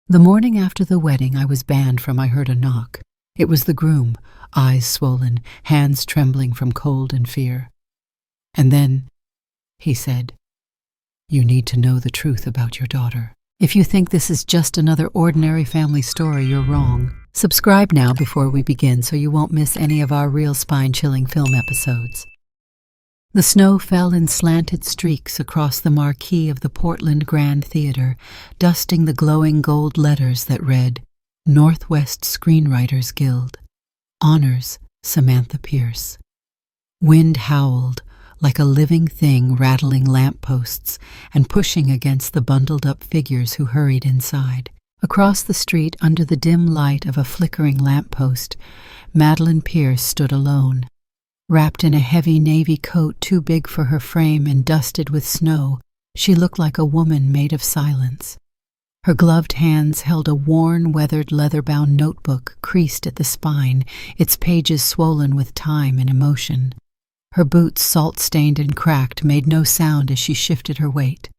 The morning after the wedding, I was banned from I heard a knock. It was the groom, eyes swollen, hands trembling from cold and fear. And then, he said, "You need to know the truth about your daughter. If you think this is just another ordinary family story, you're wrong. Subscribe now before we begin so you won't miss any of our real spine-chilling film episodes." The snow fell in slanted streaks across the marquee of the Portland Grand Theater, dusting the glowing gold letters that read, Northwest Screenwriters Guild. Honors, Samantha Pierce. Wind howled, like a living thing rattling lampposts and pushing against the bundled-up figures who hurried inside. Across the street, under the dim light of a flickering lamppost, Madeline Pierce stood alone. Wrapped in a heavy navy coat too big for her frame and dusted with snow, she looked like a woman made of silence. Her gloved hands held a worn, weathered, leather-bound notebook creased at the spine, its pages swollen with time and emotion. Her boots, salt-stained and cracked, made no sound as she shifted her weight,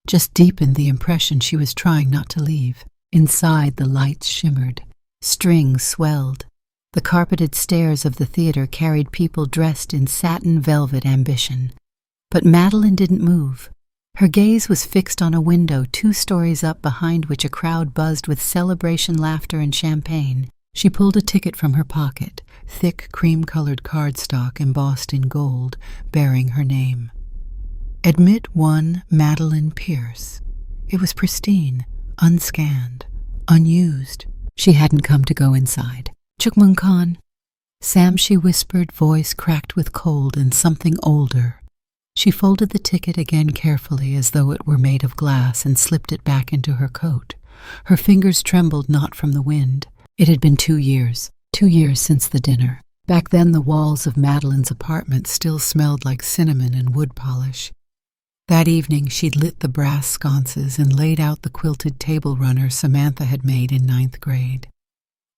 just deepened the impression she was trying not to leave. Inside, the lights shimmered. Strings swelled. The carpeted stairs of the theater carried people dressed in satin velvet ambition. But Madeline didn't move. Her gaze was fixed on a window 2 stories up behind which a crowd buzzed with celebration laughter and champagne. She pulled a ticket from her pocket, thick cream-colored cardstock embossed in gold, bearing her name. Admit 1 Madeline Pierce. It was pristine, unscanned, unused. She hadn't come to go inside. "Chukmun Khan." "Sam," she whispered, voice cracked with cold and something older. She folded the ticket again carefully as though it were made of glass and slipped it back into her coat. Her fingers trembled not from the wind. It had been 2 years. 2 years since the dinner. Back then the walls of Madeline's apartment still smelled like cinnamon and wood polish. That evening she'd lit the brass sconces and laid out the quilted table runner Samantha had made in 9th grade.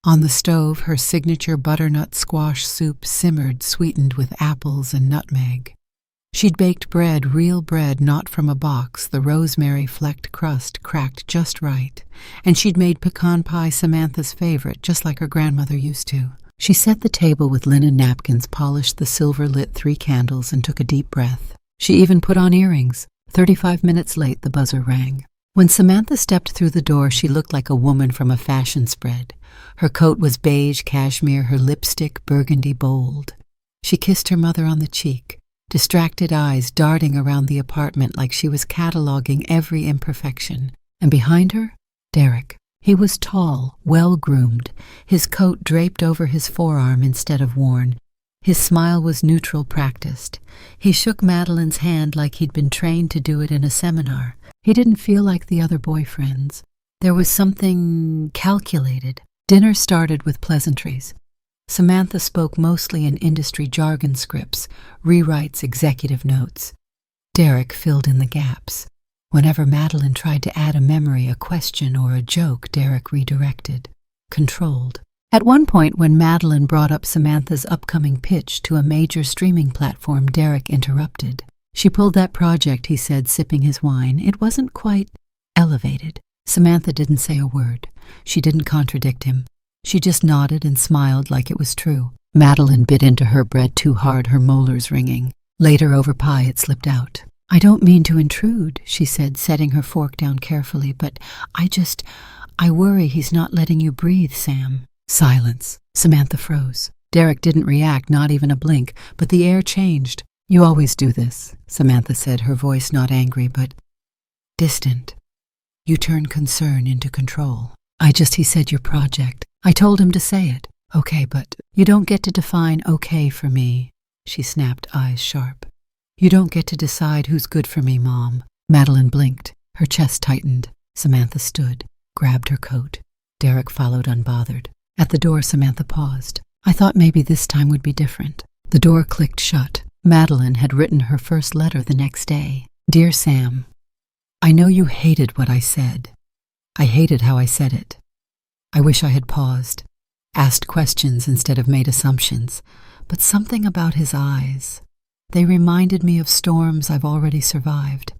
On the stove, her signature butternut squash soup simmered, sweetened with apples and nutmeg. She'd baked bread, real bread, not from a box, the rosemary-flecked crust cracked just right, and she'd made pecan pie Samantha's favorite, just like her grandmother used to. She set the table with linen napkins, polished the silver-lit 3 candles, and took a deep breath. She even put on earrings. 35 minutes late, the buzzer rang. When Samantha stepped through the door, she looked like a woman from a fashion spread. Her coat was beige cashmere, her lipstick burgundy bold. She kissed her mother on the cheek, distracted eyes darting around the apartment like she was cataloging every imperfection. And behind her, Derek. He was tall, well-groomed, his coat draped over his forearm instead of worn. His smile was neutral, practiced. He shook Madeline's hand like he'd been trained to do it in a seminar. He didn't feel like the other boyfriends. There was something calculated. Dinner started with pleasantries. Samantha spoke mostly in industry jargon scripts, rewrites, executive notes. Derek filled in the gaps. Whenever Madeline tried to add a memory, a question, or a joke, Derek redirected, controlled. At one point, when Madeline brought up Samantha's upcoming pitch to a major streaming platform, Derek interrupted. "She pulled that project," he said, sipping his wine. "It wasn't quite elevated." Samantha didn't say a word. She didn't contradict him. She just nodded and smiled like it was true. Madeline bit into her bread too hard, her molars ringing. Later, over pie, it slipped out. "I don't mean to intrude," she said, setting her fork down carefully, "but I worry he's not letting you breathe, Sam." Silence. Samantha froze. Derek didn't react, not even a blink, but the air changed. "You always do this," Samantha said, her voice not angry, but distant. "You turn concern into control." He said your project. I told him to say it. "Okay, but you don't get to define okay for me," she snapped, eyes sharp. "You don't get to decide who's good for me, Mom." Madeline blinked. Her chest tightened. Samantha stood, grabbed her coat. Derek followed unbothered. At the door, Samantha paused. "I thought maybe this time would be different." The door clicked shut. Madeline had written her first letter the next day. "Dear Sam, I know you hated what I said. I hated how I said it. I wish I had paused, asked questions instead of made assumptions, but something about his eyes. They reminded me of storms I've already survived.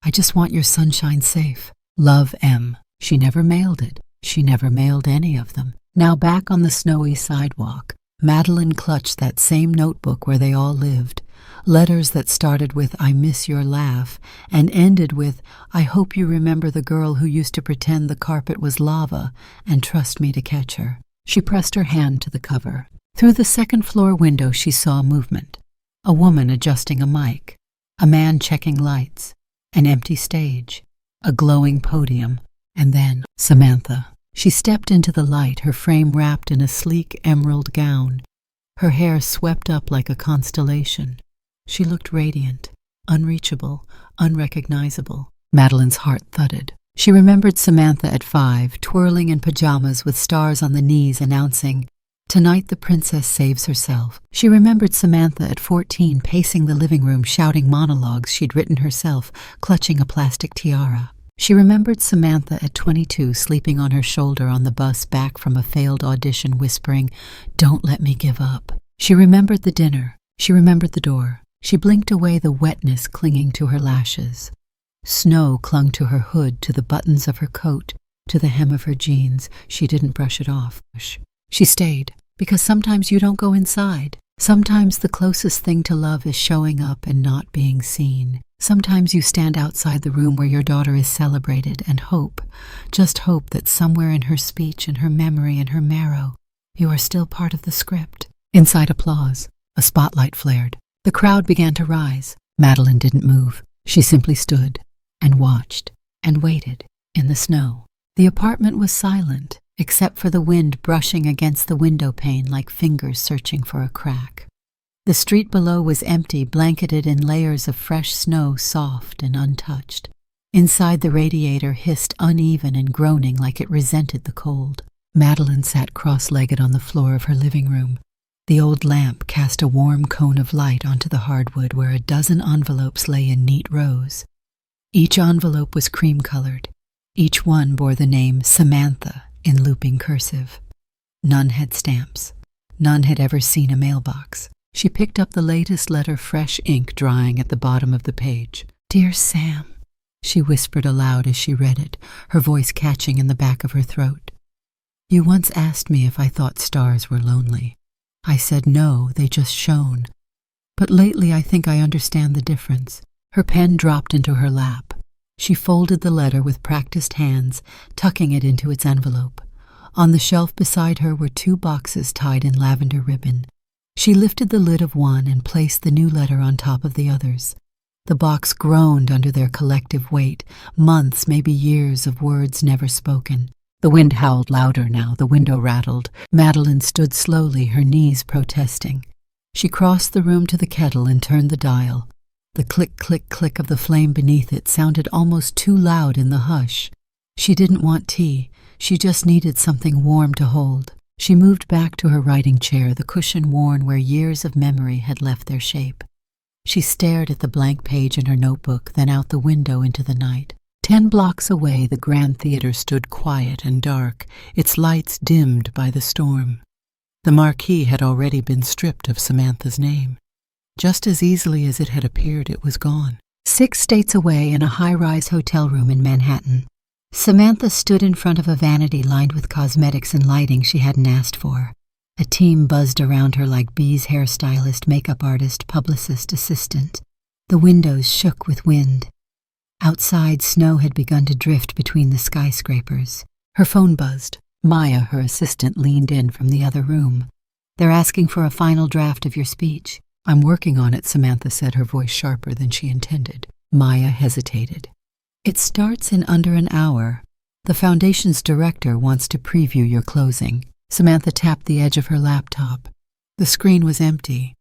I just want your sunshine safe. Love, M." She never mailed it, She never mailed any of them. Now back on the snowy sidewalk, Madeline clutched that same notebook where they all lived. Letters that started with "I miss your laugh" and ended with "I hope you remember the girl who used to pretend the carpet was lava and trust me to catch her." She pressed her hand to the cover. Through the second-floor window she saw movement. A woman adjusting a mic, a man checking lights, an empty stage, a glowing podium, and then Samantha. She stepped into the light, her frame wrapped in a sleek emerald gown, her hair swept up like a constellation. She looked radiant, unreachable, unrecognizable. Madeline's heart thudded. She remembered Samantha at 5, twirling in pajamas with stars on the knees, announcing, "Tonight the princess saves herself." She remembered Samantha at 14, pacing the living room, shouting monologues she'd written herself, clutching a plastic tiara. She remembered Samantha at 22, sleeping on her shoulder on the bus back from a failed audition, whispering, "Don't let me give up." She remembered the dinner. She remembered the door. She blinked away the wetness clinging to her lashes. Snow clung to her hood, to the buttons of her coat, to the hem of her jeans. She didn't brush it off. She stayed, because sometimes you don't go inside. Sometimes the closest thing to love is showing up and not being seen. Sometimes you stand outside the room where your daughter is celebrated and hope, just hope that somewhere in her speech, in her memory, in her marrow, you are still part of the script. Inside applause, a spotlight flared. The crowd began to rise. Madeline didn't move. She simply stood and watched and waited in the snow. The apartment was silent, except for the wind brushing against the window pane like fingers searching for a crack. The street below was empty, blanketed in layers of fresh snow, soft and untouched. Inside, the radiator hissed uneven and groaning like it resented the cold. Madeline sat cross-legged on the floor of her living room. The old lamp cast a warm cone of light onto the hardwood where a dozen envelopes lay in neat rows. Each envelope was cream-colored. Each one bore the name Samantha in looping cursive. None had stamps. None had ever seen a mailbox. She picked up the latest letter, fresh ink drying at the bottom of the page. "Dear Sam," she whispered aloud as she read it, her voice catching in the back of her throat. "You once asked me if I thought stars were lonely. I said no, they just shone. But lately I think I understand the difference." Her pen dropped into her lap. She folded the letter with practiced hands, tucking it into its envelope. On the shelf beside her were 2 boxes tied in lavender ribbon. She lifted the lid of one and placed the new letter on top of the others. The box groaned under their collective weight, months, maybe years of words never spoken. The wind howled louder now, the window rattled. Madeline stood slowly, her knees protesting. She crossed the room to the kettle and turned the dial. The click, click, click of the flame beneath it sounded almost too loud in the hush. She didn't want tea. She just needed something warm to hold. She moved back to her writing chair, the cushion worn where years of memory had left their shape. She stared at the blank page in her notebook, then out the window into the night. 10 blocks away, the Grand Theater stood quiet and dark, its lights dimmed by the storm. The marquee had already been stripped of Samantha's name. Just as easily as it had appeared, it was gone. 6 states away, in a high-rise hotel room in Manhattan, Samantha stood in front of a vanity lined with cosmetics and lighting she hadn't asked for. A team buzzed around her like bees: hairstylist, makeup artist, publicist, assistant. The windows shook with wind. Outside, snow had begun to drift between the skyscrapers. Her phone buzzed. Maya, her assistant, leaned in from the other room. "They're asking for a final draft of your speech." "I'm working on it," Samantha said, her voice sharper than she intended. Maya hesitated. "It starts in under an hour. The Foundation's director wants to preview your closing." Samantha tapped the edge of her laptop. The screen was empty.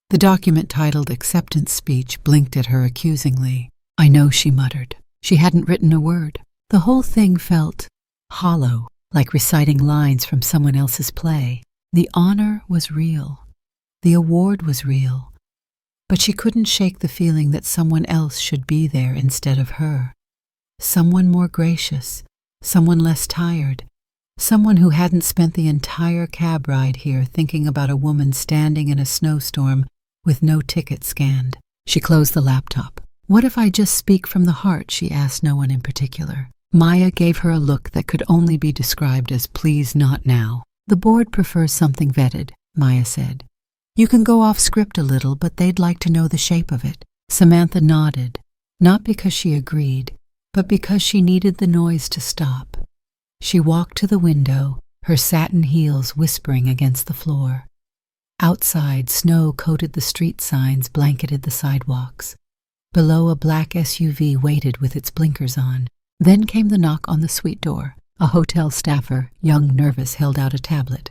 The document titled Acceptance Speech blinked at her accusingly. "I know," she muttered. She hadn't written a word. The whole thing felt hollow, like reciting lines from someone else's play. The honor was real. The award was real. But she couldn't shake the feeling that someone else should be there instead of her. Someone more gracious, someone less tired, someone who hadn't spent the entire cab ride here thinking about a woman standing in a snowstorm with no ticket scanned. She closed the laptop. "What if I just speak from the heart?" she asked no one in particular. Maya gave her a look that could only be described as "please not now." "The board prefers something vetted," Maya said. "You can go off script a little, but they'd like to know the shape of it." Samantha nodded, not because she agreed, but because she needed the noise to stop. She walked to the window, her satin heels whispering against the floor. Outside, snow coated the street signs, blanketed the sidewalks. Below, a black SUV waited with its blinkers on. Then came the knock on the suite door. A hotel staffer, young, nervous, held out a tablet.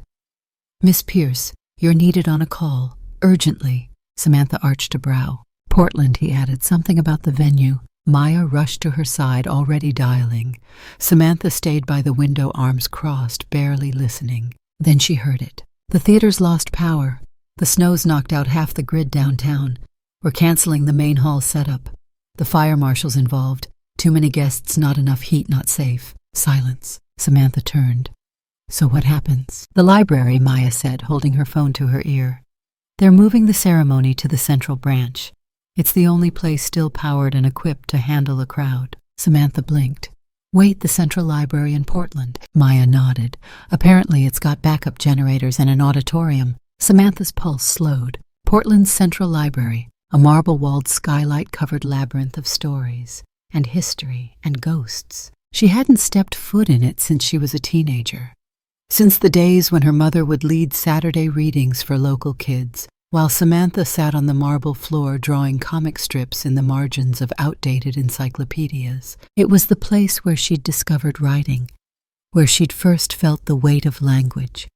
"Miss Pierce, you're needed on a call. Urgently." Samantha arched a brow. "Portland," he added, "something about the venue." Maya rushed to her side, already dialing. Samantha stayed by the window, arms crossed, barely listening. Then she heard it. "The theater's lost power. The snow's knocked out half the grid downtown. We're canceling the main hall setup. The fire marshal's involved. Too many guests, not enough heat, not safe." Silence. Samantha turned. "So what happens?" "The library," Maya said, holding her phone to her ear. "They're moving the ceremony to the central branch. It's the only place still powered and equipped to handle a crowd." Samantha blinked. "Wait, the Central Library in Portland?" Maya nodded. "Apparently it's got backup generators and an auditorium." Samantha's pulse slowed. Portland's Central Library, a marble-walled, skylight-covered labyrinth of stories, and history, and ghosts. She hadn't stepped foot in it since she was a teenager. Since the days when her mother would lead Saturday readings for local kids, while Samantha sat on the marble floor drawing comic strips in the margins of outdated encyclopedias. It was the place where she'd discovered writing, where she'd first felt the weight of language,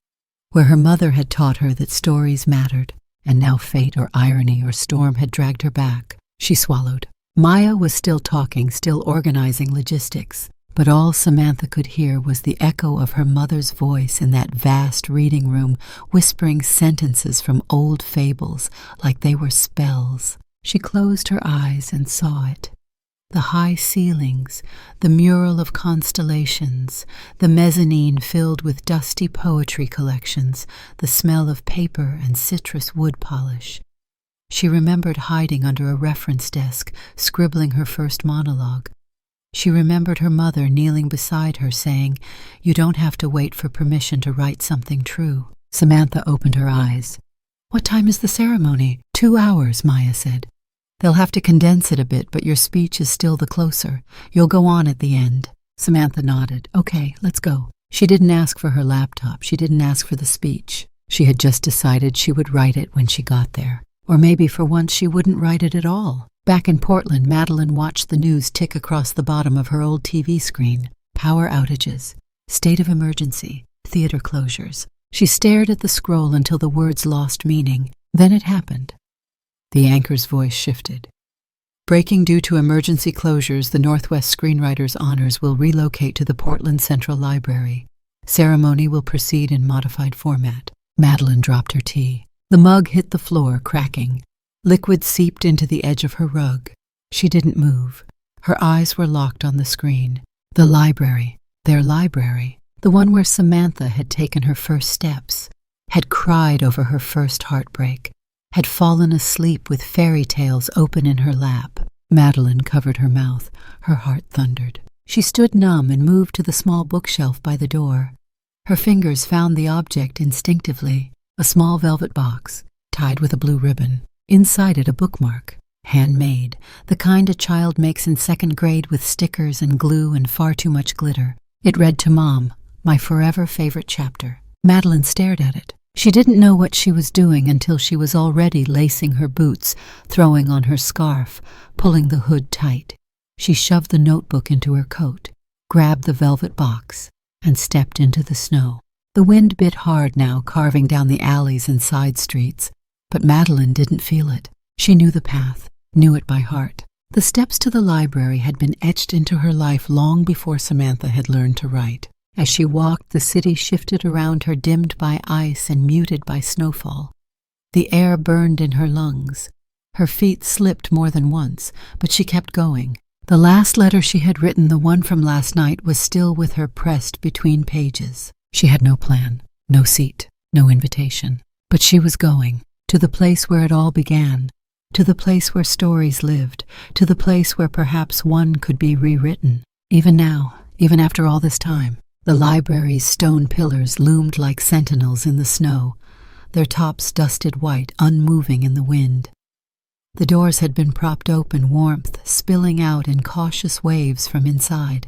where her mother had taught her that stories mattered, and now fate or irony or storm had dragged her back. She swallowed. Maya was still talking, still organizing logistics, but all Samantha could hear was the echo of her mother's voice in that vast reading room, whispering sentences from old fables like they were spells. She closed her eyes and saw it. The high ceilings, the mural of constellations, the mezzanine filled with dusty poetry collections, the smell of paper and citrus wood polish. She remembered hiding under a reference desk, scribbling her first monologue. She remembered her mother kneeling beside her, saying, "You don't have to wait for permission to write something true." Samantha opened her eyes. "What time is the ceremony?" 2 hours, Maya said. "They'll have to condense it a bit, but your speech is still the closer. You'll go on at the end." Samantha nodded. "Okay, let's go." She didn't ask for her laptop. She didn't ask for the speech. She had just decided she would write it when she got there. Or maybe for once she wouldn't write it at all. Back in Portland, Madeline watched the news tick across the bottom of her old TV screen. Power outages, state of emergency, theater closures. She stared at the scroll until the words lost meaning. Then it happened. The anchor's voice shifted. "Breaking due to emergency closures, the Northwest Screenwriters Honors will relocate to the Portland Central Library. Ceremony will proceed in modified format." Madeline dropped her tea. The mug hit the floor, cracking. Liquid seeped into the edge of her rug. She didn't move. Her eyes were locked on the screen. The library, their library, the one where Samantha had taken her first steps, had cried over her first heartbreak, had fallen asleep with fairy tales open in her lap. Madeline covered her mouth. Her heart thundered. She stood numb and moved to the small bookshelf by the door. Her fingers found the object instinctively, a small velvet box, tied with a blue ribbon. Inside it, a bookmark, handmade, the kind a child makes in 2nd grade with stickers and glue and far too much glitter. It read to Mom, "My forever favorite chapter." Madeline stared at it. She didn't know what she was doing until she was already lacing her boots, throwing on her scarf, pulling the hood tight. She shoved the notebook into her coat, grabbed the velvet box, and stepped into the snow. The wind bit hard now, carving down the alleys and side streets. But Madeline didn't feel it. She knew the path, knew it by heart. The steps to the library had been etched into her life long before Samantha had learned to write. As she walked, the city shifted around her, dimmed by ice and muted by snowfall. The air burned in her lungs. Her feet slipped more than once, but she kept going. The last letter she had written, the one from last night, was still with her, pressed between pages. She had no plan, no seat, no invitation. But she was going. To the place where it all began, to the place where stories lived, to the place where perhaps one could be rewritten. Even now, even after all this time. The library's stone pillars loomed like sentinels in the snow, their tops dusted white, unmoving in the wind. The doors had been propped open, warmth spilling out in cautious waves from inside.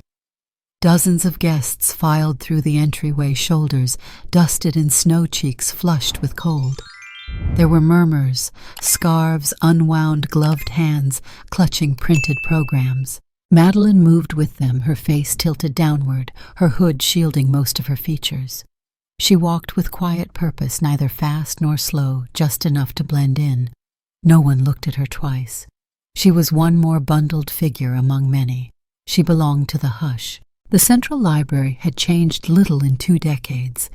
Dozens of guests filed through the entryway, shoulders dusted and snow cheeks flushed with cold. There were murmurs, scarves, unwound gloved hands clutching printed programs. Madeline moved with them, her face tilted downward, her hood shielding most of her features. She walked with quiet purpose, neither fast nor slow, just enough to blend in. No one looked at her twice. She was one more bundled figure among many. She belonged to the hush. The Central Library had changed little in 2 decades.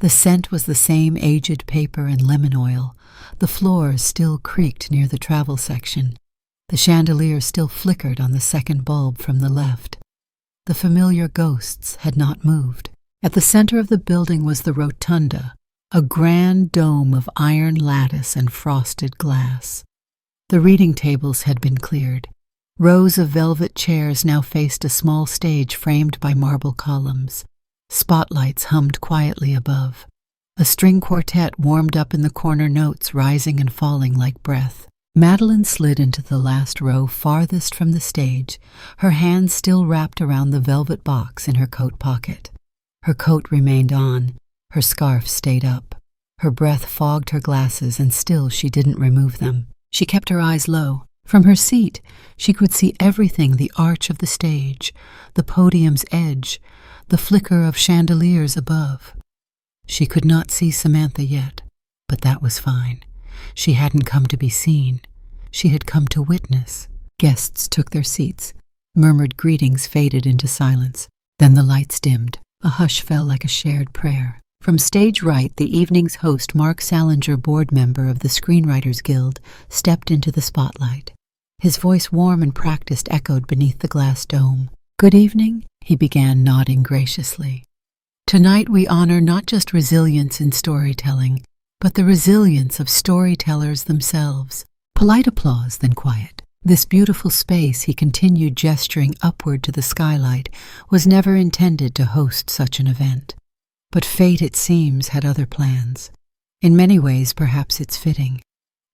The scent was the same aged paper and lemon oil. The floors still creaked near the travel section. The chandelier still flickered on the second bulb from the left. The familiar ghosts had not moved. At the center of the building was the rotunda, a grand dome of iron lattice and frosted glass. The reading tables had been cleared. Rows of velvet chairs now faced a small stage framed by marble columns. Spotlights hummed quietly above. A string quartet warmed up in the corner notes, rising and falling like breath. Madeline slid into the last row farthest from the stage, her hands still wrapped around the velvet box in her coat pocket. Her coat remained on, her scarf stayed up. Her breath fogged her glasses, and still she didn't remove them. She kept her eyes low. From her seat, she could see everything: the arch of the stage, the podium's edge, the flicker of chandeliers above. She could not see Samantha yet, but that was fine. She hadn't come to be seen. She had come to witness. Guests took their seats. Murmured greetings faded into silence. Then the lights dimmed. A hush fell like a shared prayer. From stage right, the evening's host, Mark Salinger, board member of the Screenwriters Guild, stepped into the spotlight. His voice, warm and practiced, echoed beneath the glass dome. "Good evening," he began, nodding graciously. "Tonight we honor not just resilience in storytelling, but the resilience of storytellers themselves." Polite applause, then quiet. This beautiful space, he continued, gesturing upward to the skylight, was never intended to host such an event. But fate, it seems, had other plans. In many ways, perhaps it's fitting.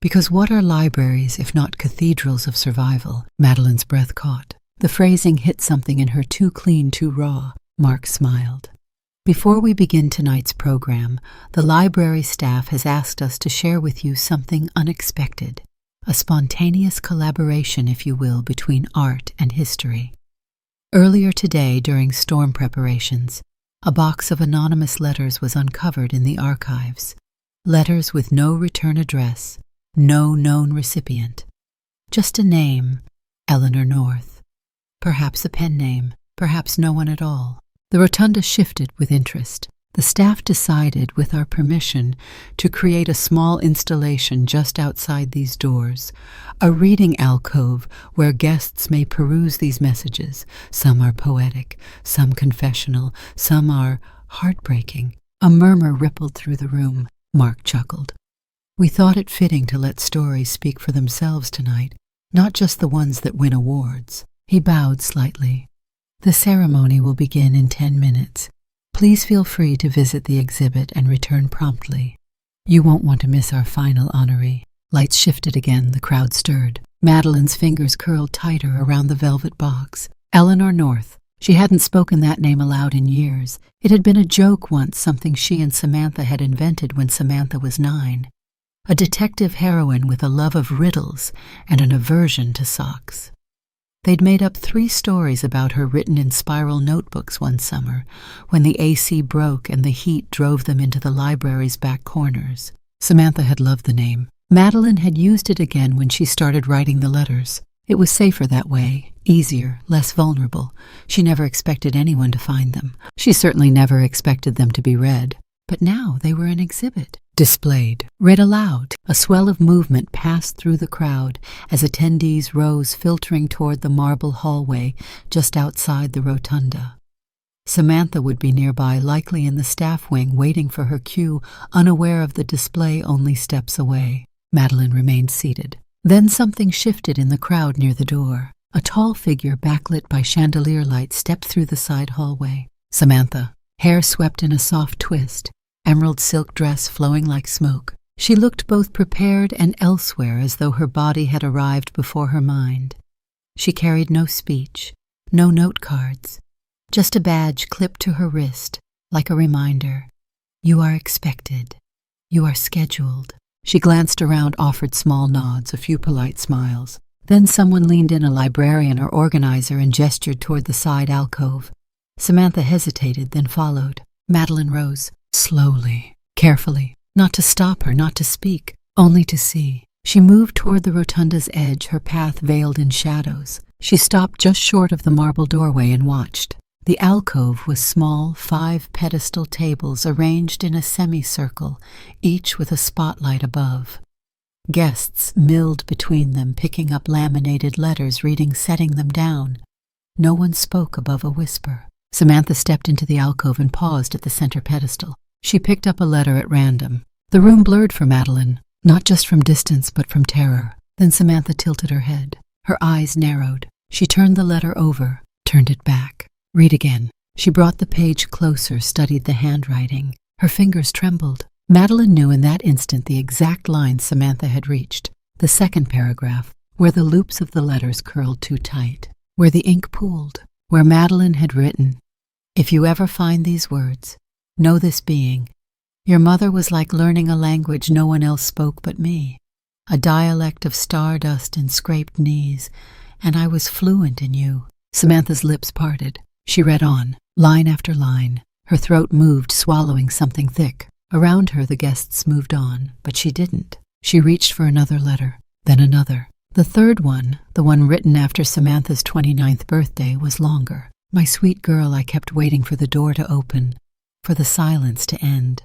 Because what are libraries if not cathedrals of survival? Madeline's breath caught. The phrasing hit something in her, too clean, too raw. Mark smiled. "Before we begin tonight's program, the library staff has asked us to share with you something unexpected. A spontaneous collaboration, if you will, between art and history. Earlier today, during storm preparations, a box of anonymous letters was uncovered in the archives. Letters with no return address, no known recipient. Just a name, Eleanor North. Perhaps a pen name, perhaps no one at all." The rotunda shifted with interest. The staff decided, with our permission, to create a small installation just outside these doors, a reading alcove where guests may peruse these messages. Some are poetic, some confessional, some are heartbreaking. A murmur rippled through the room. Mark chuckled. "We thought it fitting to let stories speak for themselves tonight, not just the ones that win awards." He bowed slightly. "The ceremony will begin in 10 minutes. Please feel free to visit the exhibit and return promptly. You won't want to miss our final honoree." Lights shifted again, the crowd stirred. Madeline's fingers curled tighter around the velvet box. Eleanor North. She hadn't spoken that name aloud in years. It had been a joke once, something she and Samantha had invented when Samantha was 9. A detective heroine with a love of riddles and an aversion to socks. They'd made up 3 stories about her written in spiral notebooks one summer, when the AC broke and the heat drove them into the library's back corners. Samantha had loved the name. Madeline had used it again when she started writing the letters. It was safer that way, easier, less vulnerable. She never expected anyone to find them. She certainly never expected them to be read. But now they were an exhibit. Displayed, read aloud. A swell of movement passed through the crowd as attendees rose, filtering toward the marble hallway just outside the rotunda. Samantha would be nearby, likely in the staff wing, waiting for her cue, unaware of the display only steps away. Madeline remained seated. Then something shifted in the crowd near the door. A tall figure backlit by chandelier light stepped through the side hallway. Samantha, hair swept in a soft twist, emerald silk dress flowing like smoke. She looked both prepared and elsewhere, as though her body had arrived before her mind. She carried no speech, no note cards, just a badge clipped to her wrist, like a reminder. You are expected. You are scheduled. She glanced around, offered small nods, a few polite smiles. Then someone leaned in, a librarian or organizer, and gestured toward the side alcove. Samantha hesitated, then followed. Madeline rose, slowly, carefully, not to stop her, not to speak, only to see. She moved toward the rotunda's edge, her path veiled in shadows. She stopped just short of the marble doorway and watched. The alcove was small, 5 pedestal tables arranged in a semicircle, each with a spotlight above. Guests milled between them, picking up laminated letters, reading, setting them down. No one spoke above a whisper. Samantha stepped into the alcove and paused at the center pedestal. She picked up a letter at random. The room blurred for Madeline, not just from distance but from terror. Then Samantha tilted her head. Her eyes narrowed. She turned the letter over, turned it back. Read again. She brought the page closer, studied the handwriting. Her fingers trembled. Madeline knew in that instant the exact line Samantha had reached. The second paragraph, where the loops of the letters curled too tight, where the ink pooled, where Madeline had written, "If you ever find these words, know this being. Your mother was like learning a language no one else spoke but me, a dialect of stardust and scraped knees, and I was fluent in you." Samantha's lips parted. She read on, line after line. Her throat moved, swallowing something thick. Around her the guests moved on, but she didn't. She reached for another letter, then another. The third one, the one written after Samantha's 29th birthday, was longer. "My sweet girl, I kept waiting for the door to open, for the silence to end,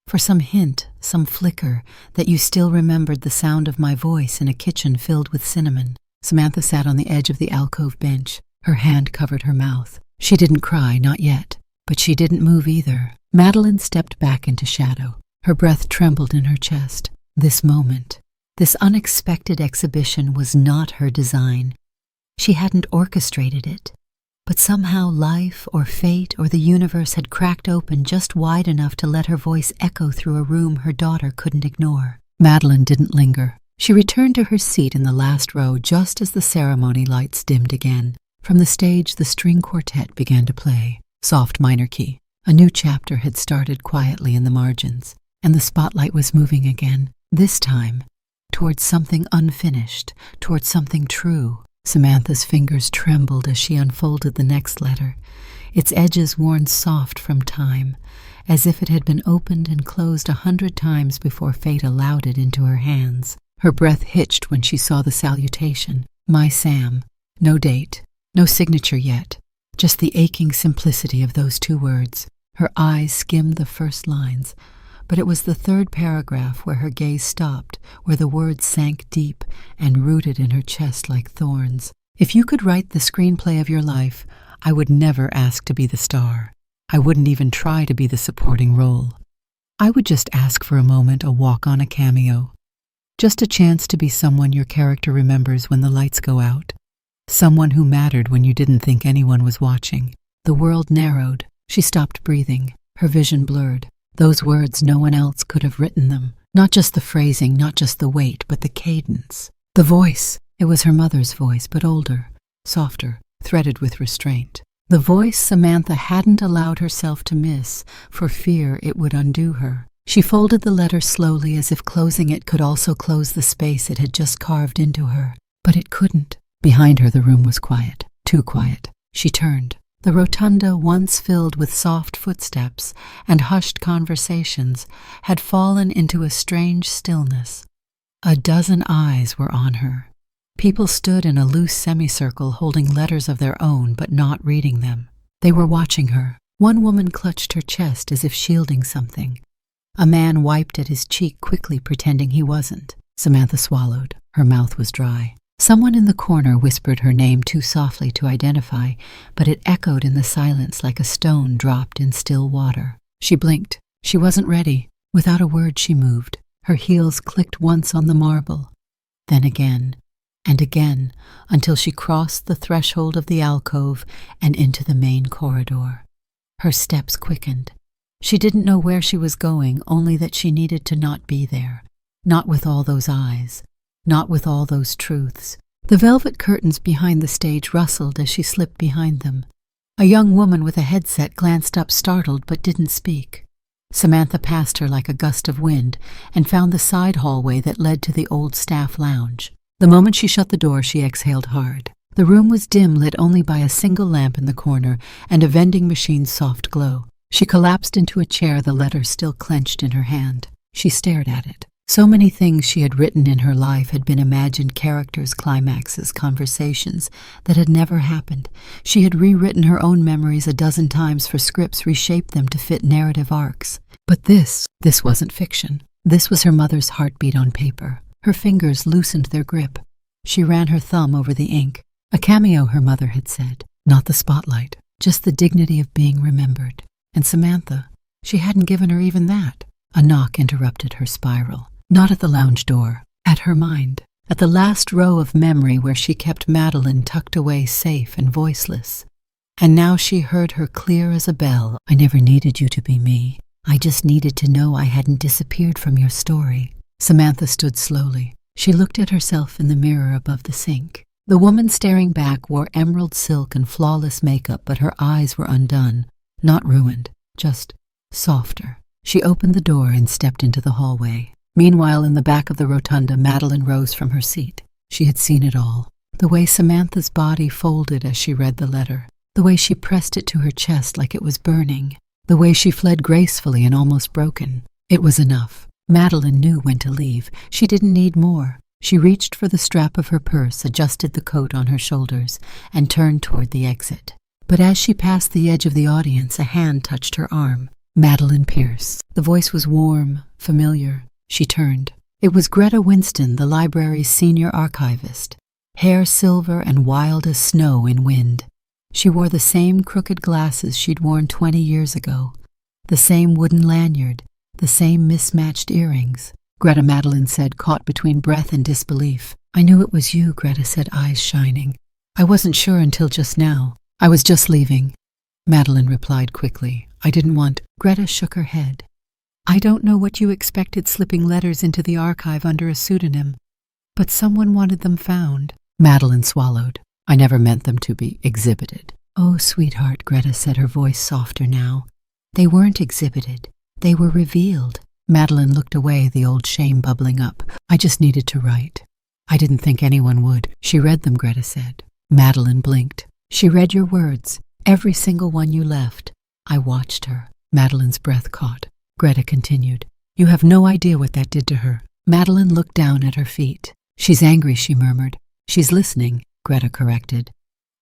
for some hint, some flicker, that you still remembered the sound of my voice in a kitchen filled with cinnamon." Samantha sat on the edge of the alcove bench. Her hand covered her mouth. She didn't cry, not yet, but she didn't move either. Madeline stepped back into shadow. Her breath trembled in her chest. This moment, this unexpected exhibition was not her design. She hadn't orchestrated it. But somehow life or fate or the universe had cracked open just wide enough to let her voice echo through a room her daughter couldn't ignore. Madeline didn't linger. She returned to her seat in the last row just as the ceremony lights dimmed again. From the stage, the string quartet began to play, soft minor key. A new chapter had started quietly in the margins, and the spotlight was moving again, this time towards something unfinished, towards something true. Samantha's fingers trembled as she unfolded the next letter, its edges worn soft from time, as if it had been opened and closed 100 times before fate allowed it into her hands. Her breath hitched when she saw the salutation. "My Sam." No date, no signature yet, just the aching simplicity of those 2 words. Her eyes skimmed the first lines, but it was the third paragraph where her gaze stopped, where the words sank deep and rooted in her chest like thorns. "If you could write the screenplay of your life, I would never ask to be the star. I wouldn't even try to be the supporting role. I would just ask for a moment, a walk on, a cameo. Just a chance to be someone your character remembers when the lights go out. Someone who mattered when you didn't think anyone was watching." The world narrowed. She stopped breathing. Her vision blurred. Those words, no one else could have written them. Not just the phrasing, not just the weight, but the cadence. The voice. It was her mother's voice, but older, softer, threaded with restraint. The voice Samantha hadn't allowed herself to miss, for fear it would undo her. She folded the letter slowly, as if closing it could also close the space it had just carved into her. But it couldn't. Behind her the room was quiet, too quiet. She turned. The rotunda, once filled with soft footsteps and hushed conversations, had fallen into a strange stillness. A dozen eyes were on her. People stood in a loose semicircle holding letters of their own but not reading them. They were watching her. One woman clutched her chest as if shielding something. A man wiped at his cheek quickly, pretending he wasn't. Samantha swallowed. Her mouth was dry. Someone in the corner whispered her name too softly to identify, but it echoed in the silence like a stone dropped in still water. She blinked. She wasn't ready. Without a word she moved. Her heels clicked once on the marble, then again, and again, until she crossed the threshold of the alcove and into the main corridor. Her steps quickened. She didn't know where she was going, only that she needed to not be there. Not with all those eyes. Not with all those truths. The velvet curtains behind the stage rustled as she slipped behind them. A young woman with a headset glanced up startled but didn't speak. Samantha passed her like a gust of wind and found the side hallway that led to the old staff lounge. The moment she shut the door, she exhaled hard. The room was dim, lit only by a single lamp in the corner and a vending machine's soft glow. She collapsed into a chair, the letter still clenched in her hand. She stared at it. So many things she had written in her life had been imagined characters, climaxes, conversations that had never happened. She had rewritten her own memories a dozen times for scripts, reshaped them to fit narrative arcs. But this wasn't fiction. This was her mother's heartbeat on paper. Her fingers loosened their grip. She ran her thumb over the ink. A cameo, her mother had said. Not the spotlight, just the dignity of being remembered. And Samantha, she hadn't given her even that. A knock interrupted her spiral. Not at the lounge door, at her mind, at the last row of memory where she kept Madeline tucked away safe and voiceless. And now she heard her clear as a bell. I never needed you to be me. I just needed to know I hadn't disappeared from your story. Samantha stood slowly. She looked at herself in the mirror above the sink. The woman staring back wore emerald silk and flawless makeup, but her eyes were undone, not ruined, just softer. She opened the door and stepped into the hallway. Meanwhile, in the back of the rotunda, Madeline rose from her seat. She had seen it all. The way Samantha's body folded as she read the letter. The way she pressed it to her chest like it was burning. The way she fled gracefully and almost broken. It was enough. Madeline knew when to leave. She didn't need more. She reached for the strap of her purse, adjusted the coat on her shoulders, and turned toward the exit. But as she passed the edge of the audience, a hand touched her arm. Madeline Pierce. The voice was warm, familiar. She turned. It was Greta Winston, the library's senior archivist. Hair silver and wild as snow in wind. She wore the same crooked glasses she'd worn 20 years ago. The same wooden lanyard. The same mismatched earrings. Greta, Madeline said, caught between breath and disbelief. I knew it was you, Greta said, eyes shining. I wasn't sure until just now. I was just leaving. Madeline replied quickly. I didn't want. Greta shook her head. I don't know what you expected slipping letters into the archive under a pseudonym, but someone wanted them found. Madeline swallowed. I never meant them to be exhibited. Oh, sweetheart, Greta said, her voice softer now. They weren't exhibited. They were revealed. Madeline looked away, the old shame bubbling up. I just needed to write. I didn't think anyone would. She read them, Greta said. Madeline blinked. She read your words, every single one you left. I watched her. Madeline's breath caught. Greta continued. You have no idea what that did to her. Madeline looked down at her feet. She's angry, she murmured. She's listening, Greta corrected.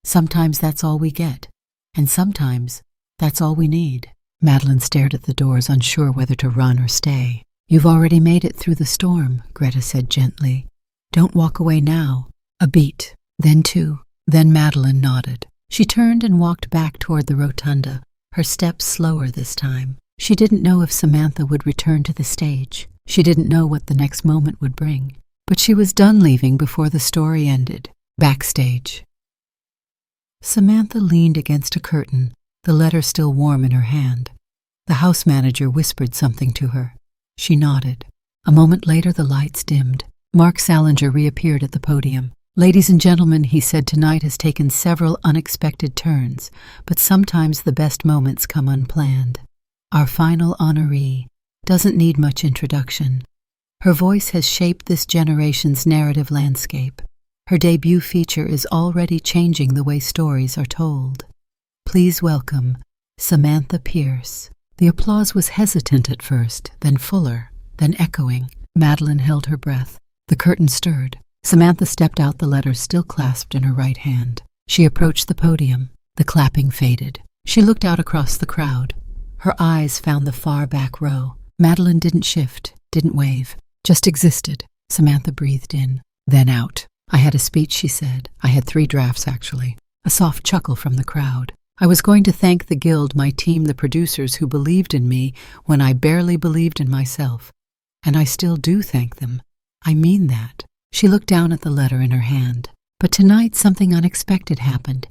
Sometimes that's all we get. And sometimes that's all we need. Madeline stared at the doors, unsure whether to run or stay. You've already made it through the storm, Greta said gently. Don't walk away now. A beat, then two. Then Madeline nodded. She turned and walked back toward the rotunda, her steps slower this time. She didn't know if Samantha would return to the stage. She didn't know what the next moment would bring. But she was done leaving before the story ended. Backstage. Samantha leaned against a curtain, the letter still warm in her hand. The house manager whispered something to her. She nodded. A moment later, the lights dimmed. Mark Salinger reappeared at the podium. Ladies and gentlemen, he said, tonight has taken several unexpected turns, but sometimes the best moments come unplanned. Our final honoree doesn't need much introduction. Her voice has shaped this generation's narrative landscape. Her debut feature is already changing the way stories are told. Please welcome Samantha Pierce. The applause was hesitant at first, then fuller, then echoing. Madeline held her breath. The curtain stirred. Samantha stepped out, the letter still clasped in her right hand. She approached the podium. The clapping faded. She looked out across the crowd. Her eyes found the far back row. Madeline didn't shift, didn't wave, just existed. Samantha breathed in, then out. I had a speech, she said. I had 3 drafts, actually. A soft chuckle from the crowd. I was going to thank the guild, my team, the producers who believed in me when I barely believed in myself. And I still do thank them. I mean that. She looked down at the letter in her hand. But tonight something unexpected happened.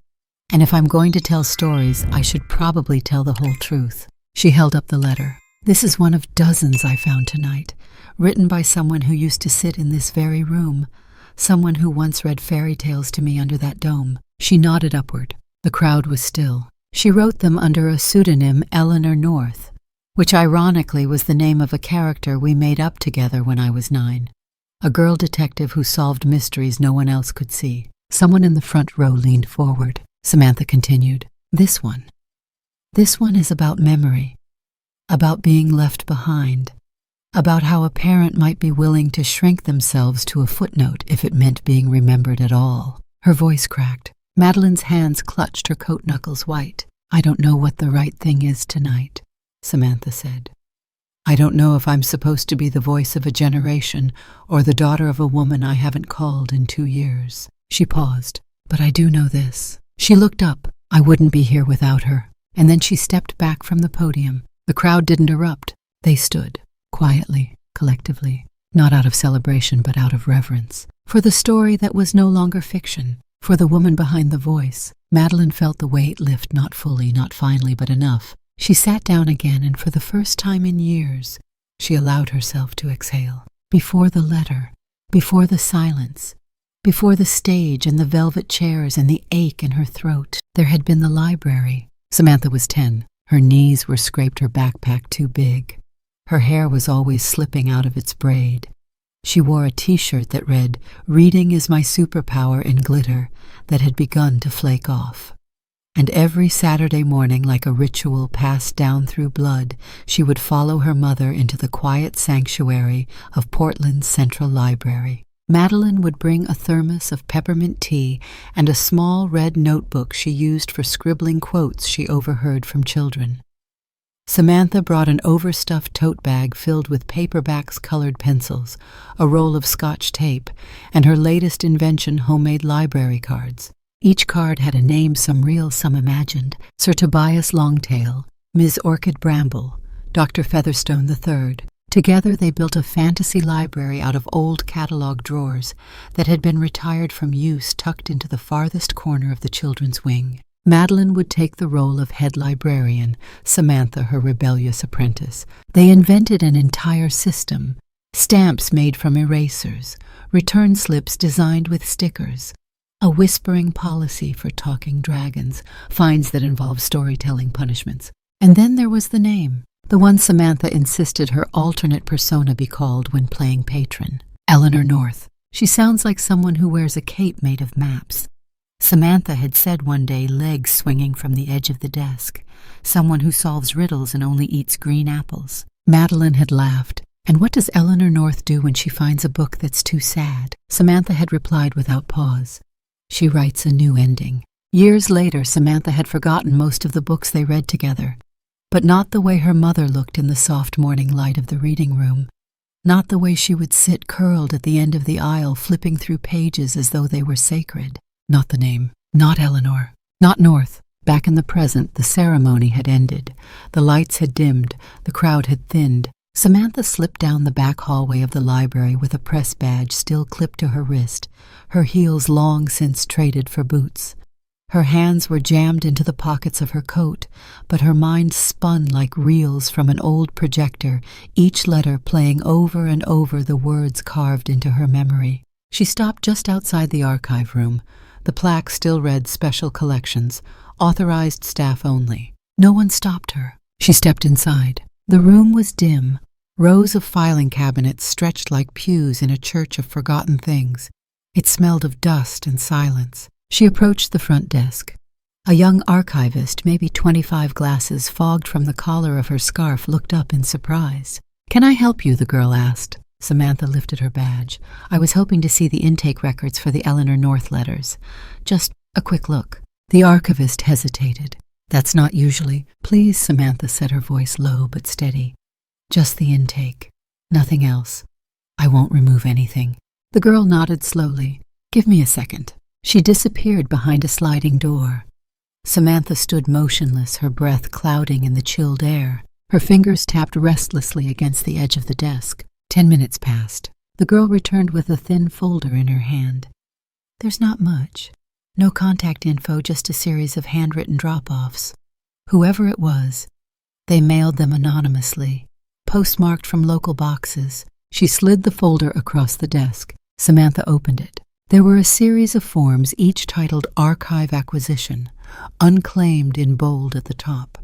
And if I'm going to tell stories, I should probably tell the whole truth. She held up the letter. This is one of dozens I found tonight, written by someone who used to sit in this very room, someone who once read fairy tales to me under that dome. She nodded upward. The crowd was still. She wrote them under a pseudonym, Eleanor North, which ironically was the name of a character we made up together when I was 9. A girl detective who solved mysteries no one else could see. Someone in the front row leaned forward. Samantha continued, This one is about memory, about being left behind, about how a parent might be willing to shrink themselves to a footnote if it meant being remembered at all. Her voice cracked. Madeline's hands clutched her coat knuckles white. I don't know what the right thing is tonight, Samantha said. I don't know if I'm supposed to be the voice of a generation or the daughter of a woman I haven't called in 2 years. She paused. But I do know this. She looked up. I wouldn't be here without her. And then she stepped back from the podium. The crowd didn't erupt. They stood, quietly, collectively, not out of celebration but out of reverence, for the story that was no longer fiction, for the woman behind the voice. Madeline felt the weight lift, not fully, not finally, but enough. She sat down again, and for the first time in years, she allowed herself to exhale. Before the letter, before the silence, before the stage and the velvet chairs and the ache in her throat, there had been the library. Samantha was 10. Her knees were scraped, her backpack too big. Her hair was always slipping out of its braid. She wore a t-shirt that read, "Reading is my superpower," in glitter that had begun to flake off. And every Saturday morning, like a ritual passed down through blood, she would follow her mother into the quiet sanctuary of Portland's Central Library. Madeline would bring a thermos of peppermint tea and a small red notebook she used for scribbling quotes she overheard from children. Samantha brought an overstuffed tote bag filled with paperbacks, colored pencils, a roll of Scotch tape, and her latest invention, homemade library cards. Each card had a name, some real, some imagined. Sir Tobias Longtail, Ms. Orchid Bramble, Dr. Featherstone III. Together they built a fantasy library out of old catalog drawers that had been retired from use, tucked into the farthest corner of the children's wing. Madeline would take the role of head librarian, Samantha her rebellious apprentice. They invented an entire system, stamps made from erasers, return slips designed with stickers, a whispering policy for talking dragons, fines that involved storytelling punishments. And then there was the name, the one Samantha insisted her alternate persona be called when playing patron. Eleanor North. She sounds like someone who wears a cape made of maps. Samantha had said one day, legs swinging from the edge of the desk, someone who solves riddles and only eats green apples. Madeline had laughed. And what does Eleanor North do when she finds a book that's too sad? Samantha had replied without pause. She writes a new ending. Years later, Samantha had forgotten most of the books they read together, but not the way her mother looked in the soft morning light of the reading room, not the way she would sit curled at the end of the aisle flipping through pages as though they were sacred. Not the name, not Eleanor, not North. Back in the present, the ceremony had ended. The lights had dimmed, the crowd had thinned. Samantha slipped down the back hallway of the library with a press badge still clipped to her wrist, her heels long since traded for boots. Her hands were jammed into the pockets of her coat, but her mind spun like reels from an old projector, each letter playing over and over the words carved into her memory. She stopped just outside the archive room. The plaque still read Special Collections, authorized staff only. No one stopped her. She stepped inside. The room was dim. Rows of filing cabinets stretched like pews in a church of forgotten things. It smelled of dust and silence. She approached the front desk. A young archivist, maybe 25, glasses fogged from the collar of her scarf, looked up in surprise. "Can I help you?" the girl asked. Samantha lifted her badge. "I was hoping to see the intake records for the Eleanor North letters. Just a quick look." The archivist hesitated. "That's not usually—" "Please," Samantha said, her voice low but steady. "Just the intake. Nothing else. I won't remove anything." The girl nodded slowly. "Give me a second." She disappeared behind a sliding door. Samantha stood motionless, her breath clouding in the chilled air. Her fingers tapped restlessly against the edge of the desk. 10 minutes passed. The girl returned with a thin folder in her hand. There's not much. No contact info, just a series of handwritten drop-offs. Whoever it was, they mailed them anonymously, postmarked from local boxes. She slid the folder across the desk. Samantha opened it. There were a series of forms, each titled Archive Acquisition, unclaimed in bold at the top.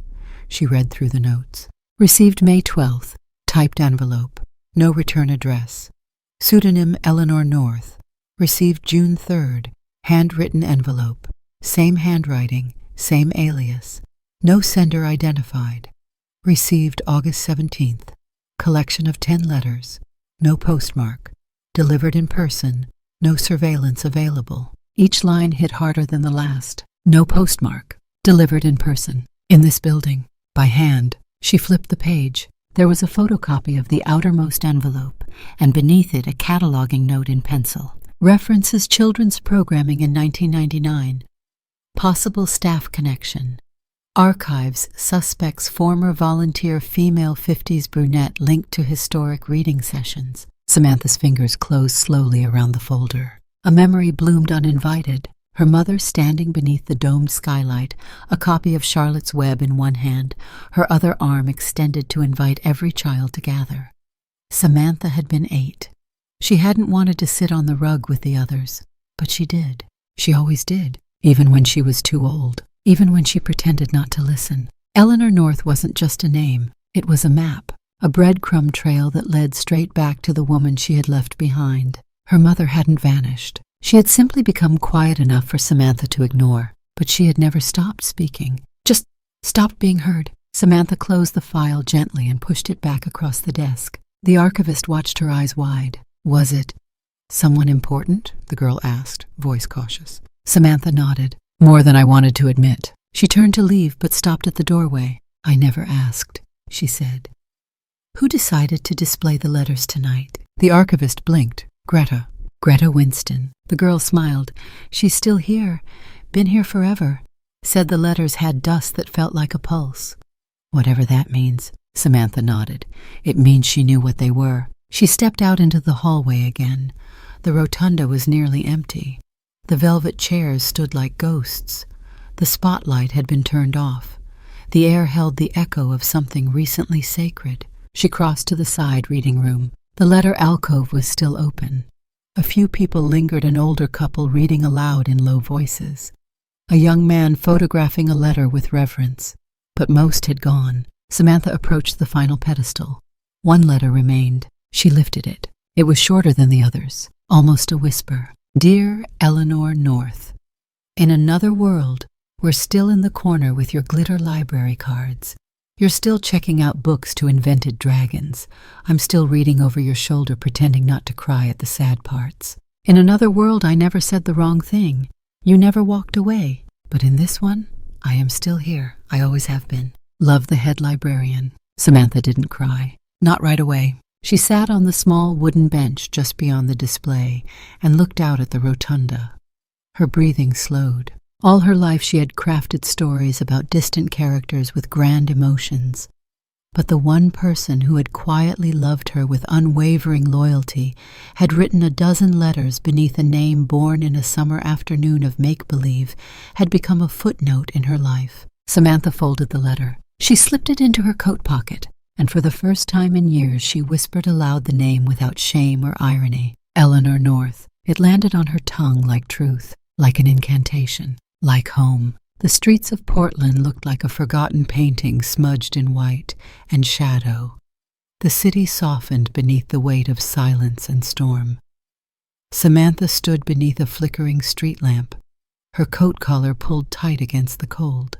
She read through the notes. Received May 12th, typed envelope, no return address. Pseudonym Eleanor North. Received June 3rd, handwritten envelope, same handwriting, same alias. No sender identified. Received August 17th, collection of 10 letters, no postmark. Delivered in person, no surveillance available. Each line hit harder than the last. No postmark. Delivered in person. In this building. By hand. She flipped the page. There was a photocopy of the outermost envelope, and beneath it a cataloging note in pencil. References children's programming in 1999. Possible staff connection. Archives suspects former volunteer female 50s brunette linked to historic reading sessions. Samantha's fingers closed slowly around the folder. A memory bloomed uninvited. Her mother standing beneath the domed skylight, a copy of Charlotte's Web in one hand, her other arm extended to invite every child to gather. Samantha had been 8. She hadn't wanted to sit on the rug with the others, but she did. She always did, even when she was too old, even when she pretended not to listen. Eleanor North wasn't just a name, it was a map, a breadcrumb trail that led straight back to the woman she had left behind. Her mother hadn't vanished. She had simply become quiet enough for Samantha to ignore, but she had never stopped speaking. Just stopped being heard. Samantha closed the file gently and pushed it back across the desk. The archivist watched her eyes wide. Was it someone important? The girl asked, voice cautious. Samantha nodded. More than I wanted to admit. She turned to leave, but stopped at the doorway. I never asked, she said. Who decided to display the letters tonight? The archivist blinked. Greta. Greta Winston. The girl smiled. She's still here. Been here forever. Said the letters had dust that felt like a pulse. Whatever that means. Samantha nodded. It means she knew what they were. She stepped out into the hallway again. The rotunda was nearly empty. The velvet chairs stood like ghosts. The spotlight had been turned off. The air held the echo of something recently sacred. She crossed to the side reading room. The letter alcove was still open. A few people lingered, an older couple reading aloud in low voices. A young man photographing a letter with reverence. But most had gone. Samantha approached the final pedestal. One letter remained. She lifted it. It was shorter than the others, almost a whisper. Dear Eleanor North, in another world, we're still in the corner with your glitter library cards. You're still checking out books to invented dragons. I'm still reading over your shoulder, pretending not to cry at the sad parts. In another world, I never said the wrong thing. You never walked away. But in this one, I am still here. I always have been. Love, the head librarian. Samantha didn't cry. Not right away. She sat on the small wooden bench just beyond the display and looked out at the rotunda. Her breathing slowed. All her life she had crafted stories about distant characters with grand emotions. But the one person who had quietly loved her with unwavering loyalty had written a dozen letters beneath a name born in a summer afternoon of make-believe, had become a footnote in her life. Samantha folded the letter. She slipped it into her coat pocket, and for the first time in years she whispered aloud the name without shame or irony. Eleanor North. It landed on her tongue like truth, like an incantation. Like home. The streets of Portland looked like a forgotten painting smudged in white and shadow. The city softened beneath the weight of silence and storm. Samantha stood beneath a flickering street lamp, her coat collar pulled tight against the cold.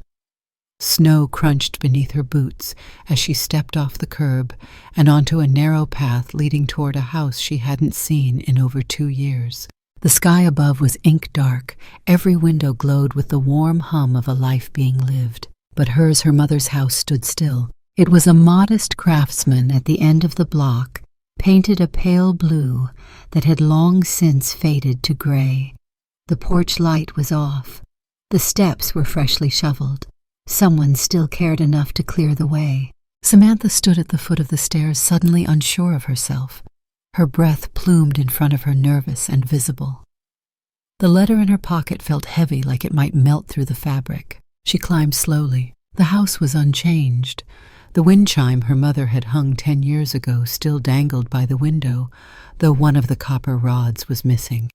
Snow crunched beneath her boots as she stepped off the curb and onto a narrow path leading toward a house she hadn't seen in over 2 years. The sky above was ink dark. Every window glowed with the warm hum of a life being lived. But hers, her mother's house, stood still. It was a modest craftsman at the end of the block, painted a pale blue that had long since faded to gray. The porch light was off. The steps were freshly shoveled. Someone still cared enough to clear the way. Samantha stood at the foot of the stairs, suddenly unsure of herself. her breath plumed in front of her, nervous and visible. The letter in her pocket felt heavy, like it might melt through the fabric. She climbed slowly. The house was unchanged. The wind chime her mother had hung 10 years ago still dangled by the window, though one of the copper rods was missing.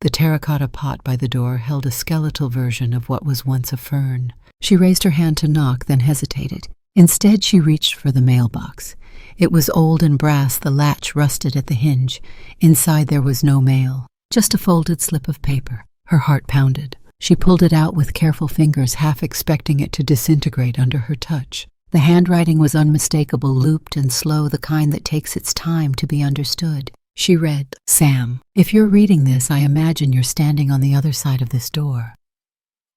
The terracotta pot by the door held a skeletal version of what was once a fern. She raised her hand to knock, then hesitated. Instead, she reached for the mailbox. It was old and brass, the latch rusted at the hinge. Inside there was no mail, just a folded slip of paper. Her heart pounded. She pulled it out with careful fingers, half expecting it to disintegrate under her touch. The handwriting was unmistakable, looped and slow, the kind that takes its time to be understood. She read, "Sam, if you're reading this, I imagine you're standing on the other side of this door.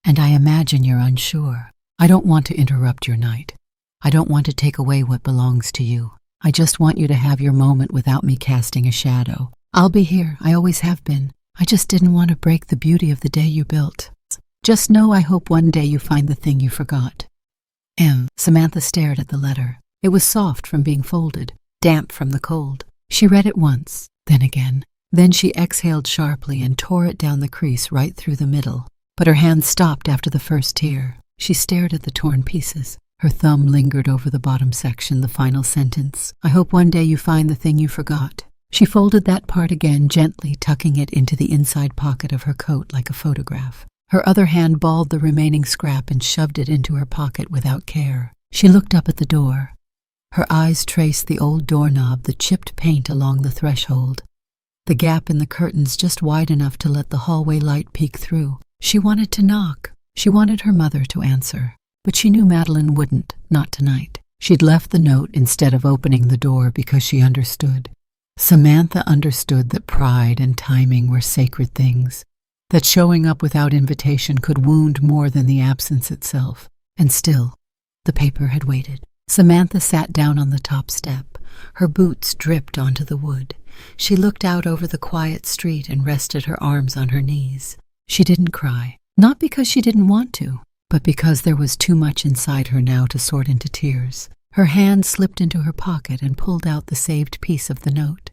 And I imagine you're unsure. I don't want to interrupt your night. I don't want to take away what belongs to you. I just want you to have your moment without me casting a shadow. I'll be here. I always have been. I just didn't want to break the beauty of the day you built. Just know I hope one day you find the thing you forgot." Samantha stared at the letter. It was soft from being folded, damp from the cold. She read it once, then again. Then she exhaled sharply and tore it down the crease right through the middle. But her hand stopped after the first tear. She stared at the torn pieces. Her thumb lingered over the bottom section, the final sentence. "I hope one day you find the thing you forgot." She folded that part again, gently tucking it into the inside pocket of her coat like a photograph. Her other hand balled the remaining scrap and shoved it into her pocket without care. She looked up at the door. Her eyes traced the old doorknob, the chipped paint along the threshold, the gap in the curtains just wide enough to let the hallway light peek through. She wanted to knock. She wanted her mother to answer. But she knew Madeline wouldn't, not tonight. She'd left the note instead of opening the door because she understood. Samantha understood that pride and timing were sacred things, that showing up without invitation could wound more than the absence itself. And still, the paper had waited. Samantha sat down on the top step. Her boots dripped onto the wood. She looked out over the quiet street and rested her arms on her knees. She didn't cry, not because she didn't want to, but because there was too much inside her now to sort into tears. Her hand slipped into her pocket and pulled out the saved piece of the note.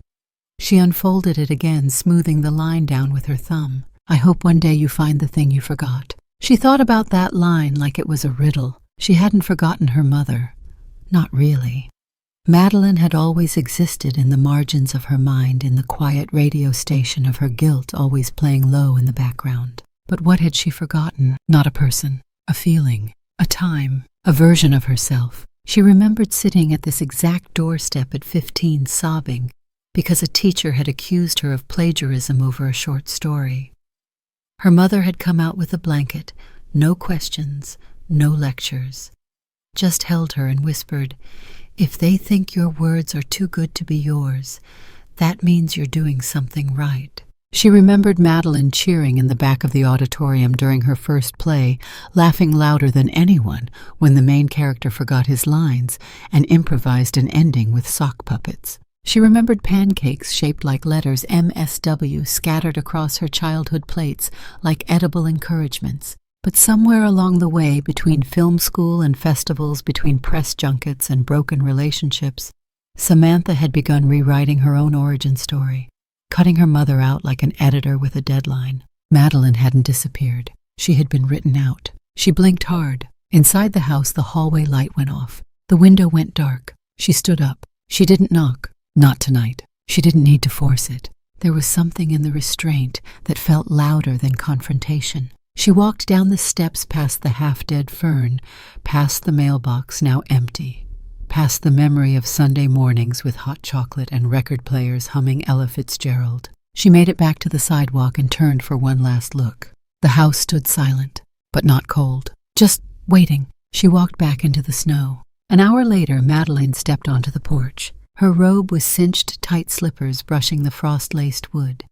She unfolded it again, smoothing the line down with her thumb. "I hope one day you find the thing you forgot." She thought about that line like it was a riddle. She hadn't forgotten her mother. Not really. Madeline had always existed in the margins of her mind, in the quiet radio station of her guilt always playing low in the background. But what had she forgotten? Not a person, a feeling, a time, a version of herself. She remembered sitting at this exact doorstep at 15, sobbing, because a teacher had accused her of plagiarism over a short story. Her mother had come out with a blanket, no questions, no lectures, just held her and whispered, "If they think your words are too good to be yours, that means you're doing something right." She remembered Madeline cheering in the back of the auditorium during her first play, laughing louder than anyone when the main character forgot his lines and improvised an ending with sock puppets. She remembered pancakes shaped like letters MSW scattered across her childhood plates like edible encouragements. But somewhere along the way, between film school and festivals, between press junkets and broken relationships, Samantha had begun rewriting her own origin story, cutting her mother out like an editor with a deadline. Madeline hadn't disappeared. She had been written out. She blinked hard. Inside the house, the hallway light went off. The window went dark. She stood up. She didn't knock. Not tonight. She didn't need to force it. There was something in the restraint that felt louder than confrontation. She walked down the steps past the half-dead fern, past the mailbox now empty, past the memory of Sunday mornings with hot chocolate and record players humming Ella Fitzgerald. She made it back to the sidewalk and turned for one last look. The house stood silent, but not cold, just waiting. She walked back into the snow. An hour later, Madeline stepped onto the porch. Her robe was cinched tight slippers brushing the frost-laced wood.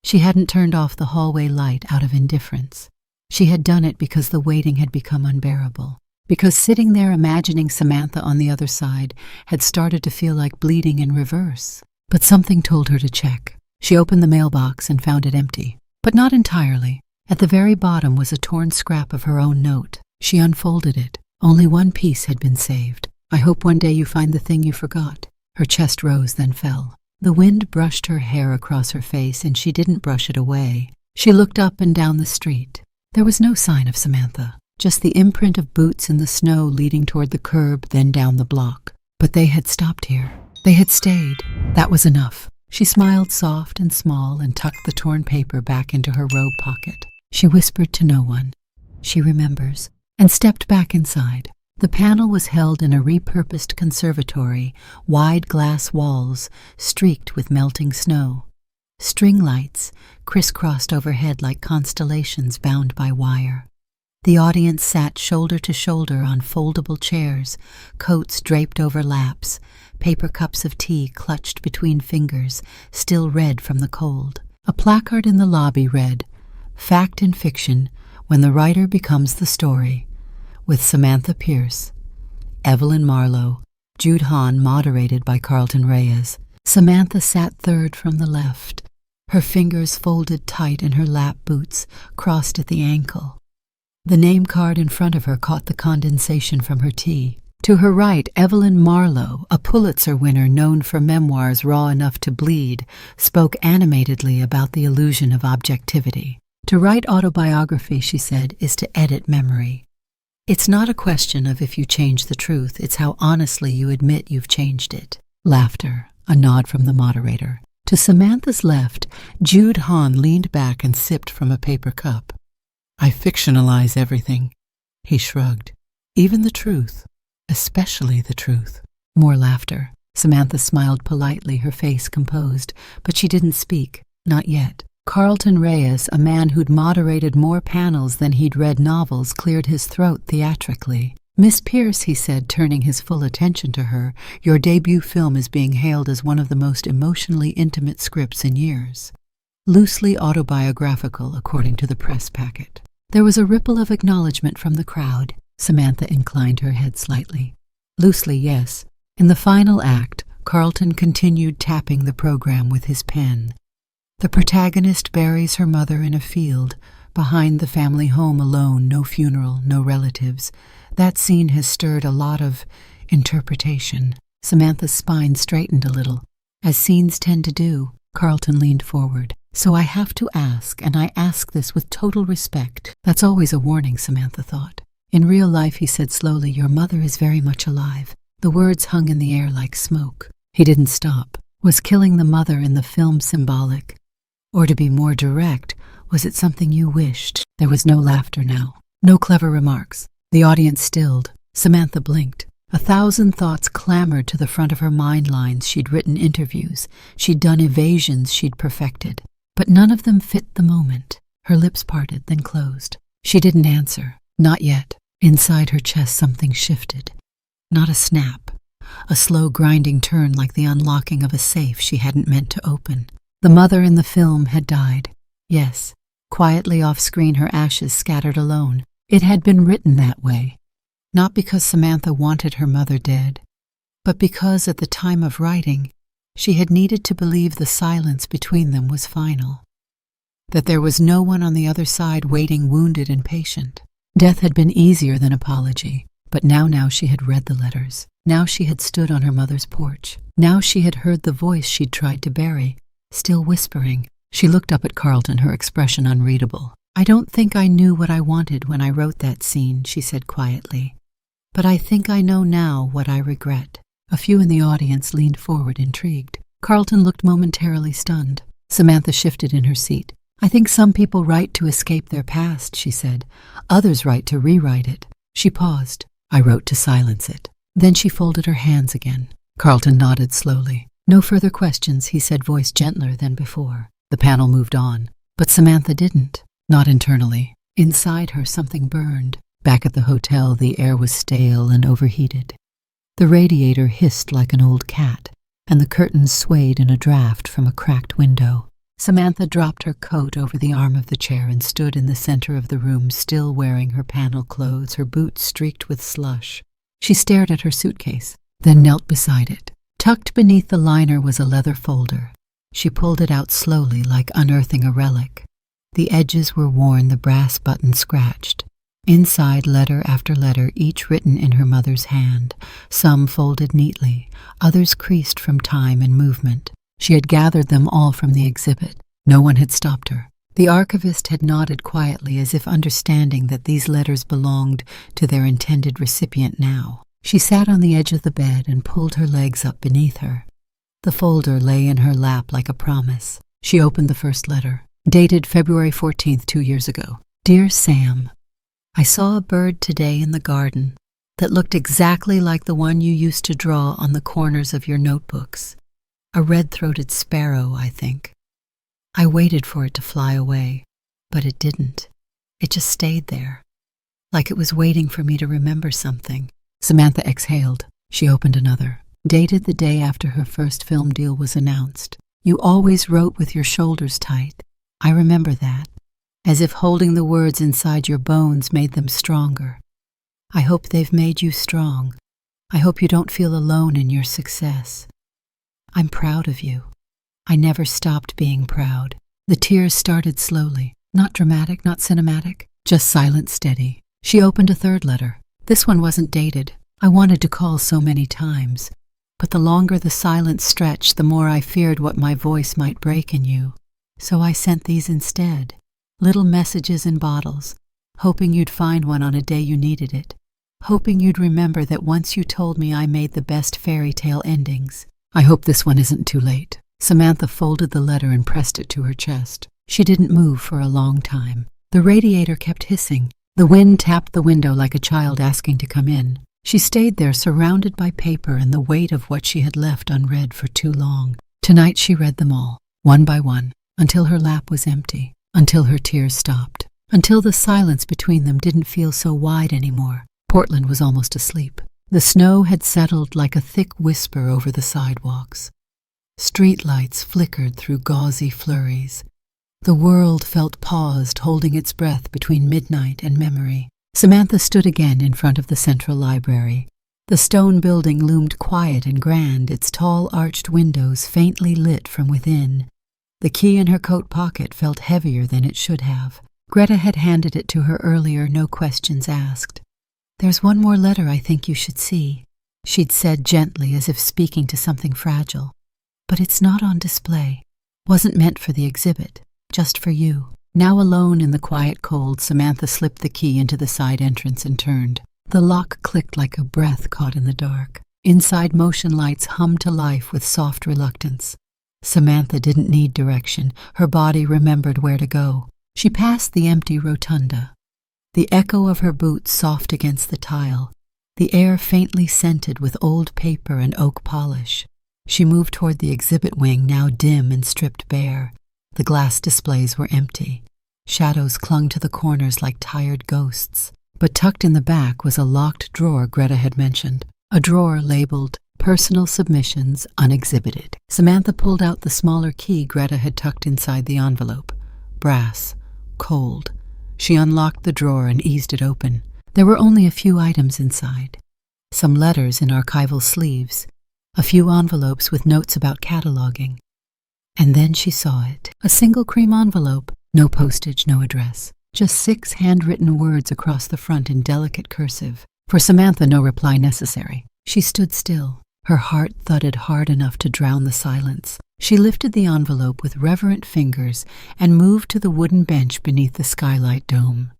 She hadn't turned off the hallway light out of indifference. She had done it because the waiting had become unbearable, because sitting there imagining Samantha on the other side had started to feel like bleeding in reverse. But something told her to check. She opened the mailbox and found it empty, but not entirely. At the very bottom was a torn scrap of her own note. She unfolded it. Only one piece had been saved. "I hope one day you find the thing you forgot." Her chest rose, then fell. The wind brushed her hair across her face, and she didn't brush it away. She looked up and down the street. There was no sign of Samantha, just the imprint of boots in the snow leading toward the curb, then down the block. But they had stopped here. They had stayed. That was enough. She smiled soft and small and tucked the torn paper back into her robe pocket. She whispered to no one. She remembers, and stepped back inside. The panel was held in a repurposed conservatory, wide glass walls streaked with melting snow. String lights crisscrossed overhead like constellations bound by wire. The audience sat shoulder to shoulder on foldable chairs, coats draped over laps, paper cups of tea clutched between fingers, still red from the cold. A placard in the lobby read, "Fact and Fiction, when the writer becomes the story," with Samantha Pierce, Evelyn Marlowe, Jude Hahn, moderated by Carlton Reyes. Samantha sat third from the left, her fingers folded tight in her lap boots, crossed at the ankle. The name card in front of her caught the condensation from her tea. To her right, Evelyn Marlowe, a Pulitzer winner known for memoirs raw enough to bleed, spoke animatedly about the illusion of objectivity. To write autobiography, she said, is to edit memory. It's not a question of if you change the truth, it's how honestly you admit you've changed it. Laughter, a nod from the moderator. To Samantha's left, Jude Hahn leaned back and sipped from a paper cup. "I fictionalize everything," he shrugged. "Even the truth, especially the truth." More laughter. Samantha smiled politely, her face composed, but she didn't speak, not yet. Carlton Reyes, a man who'd moderated more panels than he'd read novels, cleared his throat theatrically. "Miss Pierce," he said, turning his full attention to her, "your debut film is being hailed as one of the most emotionally intimate scripts in years. Loosely autobiographical, according to the press packet." There was a ripple of acknowledgement from the crowd. Samantha inclined her head slightly. "Loosely, yes." In the final act, Carlton continued tapping the program with his pen. The protagonist buries her mother in a field, behind the family home alone, no funeral, no relatives. That scene has stirred a lot of interpretation. Samantha's spine straightened a little, as scenes tend to do. Carlton leaned forward. "So I have to ask, and I ask this with total respect." That's always a warning, Samantha thought. "In real life," he said slowly, "your mother is very much alive." The words hung in the air like smoke. He didn't stop. Was killing the mother in the film symbolic? Or to be more direct, was it something you wished? There was no laughter now. No clever remarks. The audience stilled. Samantha blinked. 1,000 thoughts clamored to the front of her mind lines. She'd written interviews. She'd done evasions she'd perfected. But none of them fit the moment. Her lips parted, then closed. She didn't answer. Not yet. Inside her chest something shifted. Not a snap. A slow grinding turn like the unlocking of a safe she hadn't meant to open. The mother in the film had died. Yes. Quietly off-screen, her ashes scattered alone. It had been written that way. Not because Samantha wanted her mother dead, but because at the time of writing, she had needed to believe the silence between them was final. That there was no one on the other side waiting wounded and patient. Death had been easier than apology, but now she had read the letters. Now she had stood on her mother's porch. Now she had heard the voice she'd tried to bury, still whispering. She looked up at Carlton, her expression unreadable. "I don't think I knew what I wanted when I wrote that scene," she said quietly. "But I think I know now what I regret." A few in the audience leaned forward, intrigued. Carlton looked momentarily stunned. Samantha shifted in her seat. "I think some people write to escape their past," she said. "Others write to rewrite it." She paused. "I wrote to silence it." Then she folded her hands again. Carlton nodded slowly. "No further questions," he said, voice gentler than before. The panel moved on. But Samantha didn't. Not internally. Inside her, something burned. Back at the hotel, the air was stale and overheated. The radiator hissed like an old cat, and the curtains swayed in a draft from a cracked window. Samantha dropped her coat over the arm of the chair and stood in the center of the room, still wearing her panel clothes, her boots streaked with slush. She stared at her suitcase, then knelt beside it. Tucked beneath the liner was a leather folder. She pulled it out slowly, like unearthing a relic. The edges were worn, the brass button scratched. Inside, letter after letter, each written in her mother's hand, some folded neatly, others creased from time and movement. She had gathered them all from the exhibit. No one had stopped her. The archivist had nodded quietly as if understanding that these letters belonged to their intended recipient now. She sat on the edge of the bed and pulled her legs up beneath her. The folder lay in her lap like a promise. She opened the first letter, dated February 14th, 2 years ago. Dear Sam, I saw a bird today in the garden that looked exactly like the one you used to draw on the corners of your notebooks. A red-throated sparrow, I think. I waited for it to fly away, but it didn't. It just stayed there, like it was waiting for me to remember something. Samantha exhaled. She opened another, dated the day after her first film deal was announced. You always wrote with your shoulders tight. I remember that, as if holding the words inside your bones made them stronger. I hope they've made you strong. I hope you don't feel alone in your success. I'm proud of you. I never stopped being proud. The tears started slowly, not dramatic, not cinematic, just silent, steady. She opened a third letter. This one wasn't dated. I wanted to call so many times, but the longer the silence stretched, the more I feared what my voice might break in you. So I sent these instead, little messages in bottles, hoping you'd find one on a day you needed it, hoping you'd remember that once you told me I made the best fairy tale endings. I hope this one isn't too late. Samantha folded the letter and pressed it to her chest. She didn't move for a long time. The radiator kept hissing. The wind tapped the window like a child asking to come in. She stayed there, surrounded by paper and the weight of what she had left unread for too long. Tonight she read them all, one by one, until her lap was empty, until her tears stopped, until the silence between them didn't feel so wide anymore. Portland was almost asleep. The snow had settled like a thick whisper over the sidewalks. Streetlights flickered through gauzy flurries. The world felt paused, holding its breath between midnight and memory. Samantha stood again in front of the central library. The stone building loomed quiet and grand, its tall arched windows faintly lit from within. The key in her coat pocket felt heavier than it should have. Greta had handed it to her earlier, no questions asked. There's one more letter I think you should see, she'd said gently as if speaking to something fragile. But it's not on display. Wasn't meant for the exhibit, just for you. Now alone in the quiet cold, Samantha slipped the key into the side entrance and turned. The lock clicked like a breath caught in the dark. Inside, motion lights hummed to life with soft reluctance. Samantha didn't need direction. Her body remembered where to go. She passed the empty rotunda. The echo of her boots soft against the tile. The air faintly scented with old paper and oak polish. She moved toward the exhibit wing, now dim and stripped bare. The glass displays were empty. Shadows clung to the corners like tired ghosts. But tucked in the back was a locked drawer Greta had mentioned. A drawer labeled Personal Submissions Unexhibited. Samantha pulled out the smaller key Greta had tucked inside the envelope. Brass. Cold. She unlocked the drawer and eased it open. There were only a few items inside. Some letters in archival sleeves. A few envelopes with notes about cataloging. And then she saw it. A single cream envelope. No postage, no address. Just 6 handwritten words across the front in delicate cursive. For Samantha, no reply necessary. She stood still. Her heart thudded hard enough to drown the silence. She lifted the envelope with reverent fingers and moved to the wooden bench beneath the skylight dome.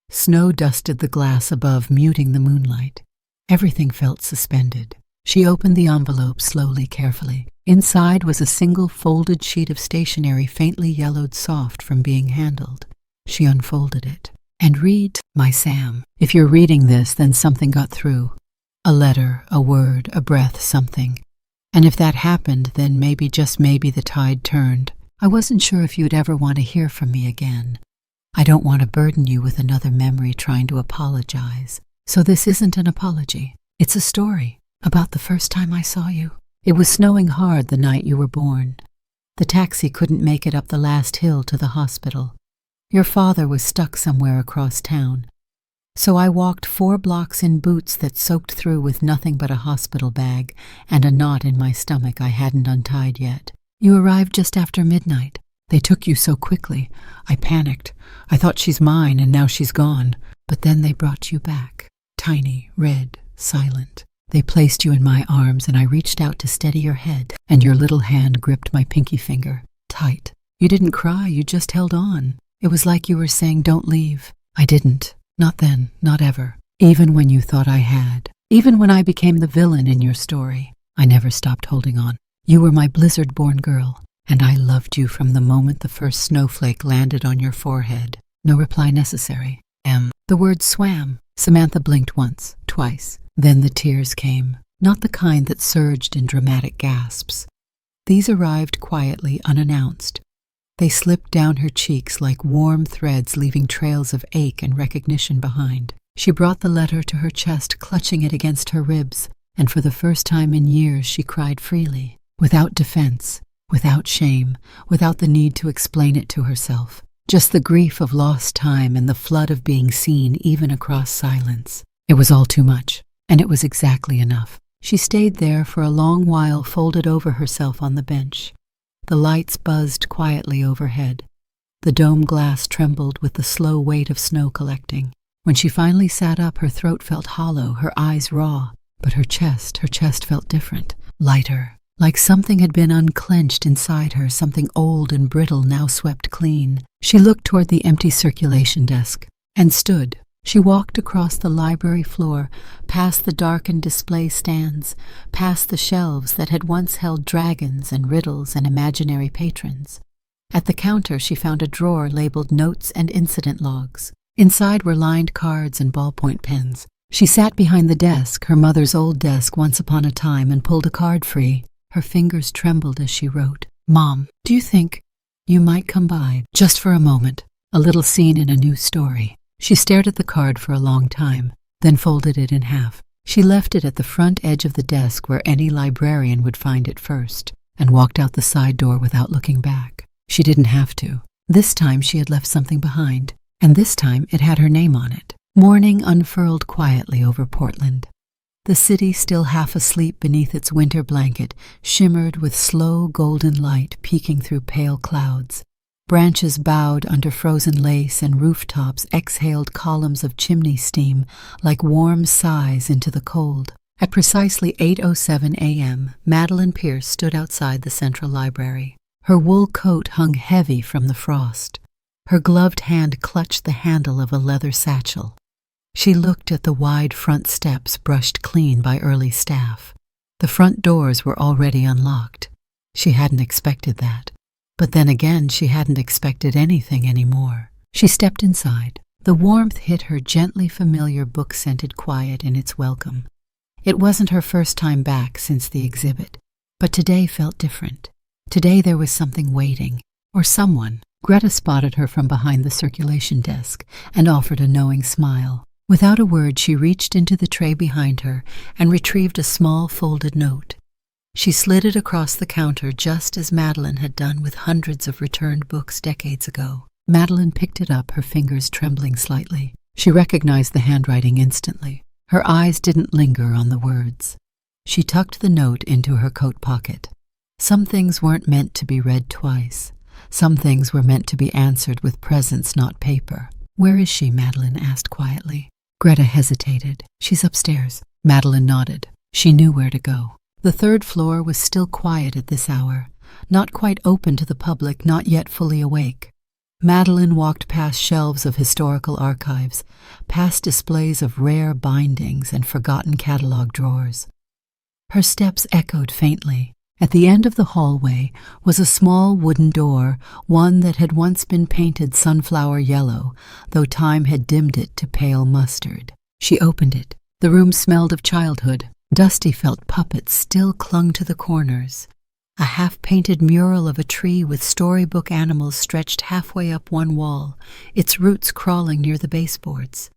Snow dusted the glass above, muting the moonlight. Everything felt suspended. She opened the envelope slowly, carefully. Inside was a single folded sheet of stationery faintly yellowed soft from being handled. She unfolded it. And read, My Sam. If you're reading this, then something got through. A letter, a word, a breath, something. And if that happened, then maybe, just maybe, the tide turned. I wasn't sure if you'd ever want to hear from me again. I don't want to burden you with another memory trying to apologize. So this isn't an apology. It's a story about the first time I saw you. It was snowing hard the night you were born. The taxi couldn't make it up the last hill to the hospital. Your father was stuck somewhere across town. So I walked 4 blocks in boots that soaked through with nothing but a hospital bag and a knot in my stomach I hadn't untied yet. You arrived just after midnight. They took you so quickly. I panicked. I thought she's mine and now she's gone. But then they brought you back. Tiny, red, silent. They placed you in my arms, and I reached out to steady your head, and your little hand gripped my pinky finger, tight. You didn't cry, you just held on. It was like you were saying, don't leave. I didn't. Not then, not ever. Even when you thought I had. Even when I became the villain in your story, I never stopped holding on. You were my blizzard-born girl, and I loved you from the moment the first snowflake landed on your forehead. No reply necessary. The words swam. Samantha blinked once, twice. Then the tears came, not the kind that surged in dramatic gasps. These arrived quietly, unannounced. They slipped down her cheeks like warm threads, leaving trails of ache and recognition behind. She brought the letter to her chest, clutching it against her ribs, and for the first time in years she cried freely, without defense, without shame, without the need to explain it to herself. Just the grief of lost time and the flood of being seen even across silence. It was all too much, and it was exactly enough. She stayed there for a long while, folded over herself on the bench. The lights buzzed quietly overhead. The dome glass trembled with the slow weight of snow collecting. When she finally sat up, her throat felt hollow, her eyes raw, but her chest felt different, lighter. Like something had been unclenched inside her, something old and brittle now swept clean. She looked toward the empty circulation desk and stood. She walked across the library floor, past the darkened display stands, past the shelves that had once held dragons and riddles and imaginary patrons. At the counter she found a drawer labeled Notes and Incident Logs. Inside were lined cards and ballpoint pens. She sat behind the desk, her mother's old desk once upon a time, and pulled a card free. Her fingers trembled as she wrote, "Mom, do you think you might come by, just for a moment? A little scene in a new story." She stared at the card for a long time, then folded it in half. She left it at the front edge of the desk where any librarian would find it first, and walked out the side door without looking back. She didn't have to. This time she had left something behind, and this time it had her name on it. Morning unfurled quietly over Portland. The city, still half asleep beneath its winter blanket, shimmered with slow golden light peeking through pale clouds. Branches bowed under frozen lace, and rooftops exhaled columns of chimney steam like warm sighs into the cold. At precisely 8:07 a.m., Madeline Pierce stood outside the Central Library. Her wool coat hung heavy from the frost. Her gloved hand clutched the handle of a leather satchel. She looked at the wide front steps brushed clean by early staff. The front doors were already unlocked. She hadn't expected that. But then again, she hadn't expected anything anymore. She stepped inside. The warmth hit her, gently familiar, book-scented quiet in its welcome. It wasn't her first time back since the exhibit, but today felt different. Today there was something waiting, or someone. Greta spotted her from behind the circulation desk and offered a knowing smile. Without a word, she reached into the tray behind her and retrieved a small folded note. She slid it across the counter just as Madeline had done with hundreds of returned books decades ago. Madeline picked it up, her fingers trembling slightly. She recognized the handwriting instantly. Her eyes didn't linger on the words. She tucked the note into her coat pocket. Some things weren't meant to be read twice. Some things were meant to be answered with presence, not paper. "Where is she?" Madeline asked quietly. Greta hesitated. "She's upstairs." Madeline nodded. She knew where to go. The third floor was still quiet at this hour, not quite open to the public, not yet fully awake. Madeline walked past shelves of historical archives, past displays of rare bindings and forgotten catalog drawers. Her steps echoed faintly. At the end of the hallway was a small wooden door, one that had once been painted sunflower yellow, though time had dimmed it to pale mustard. She opened it. The room smelled of childhood. Dusty felt puppets still clung to the corners. A half-painted mural of a tree with storybook animals stretched halfway up one wall, its roots crawling near the baseboards.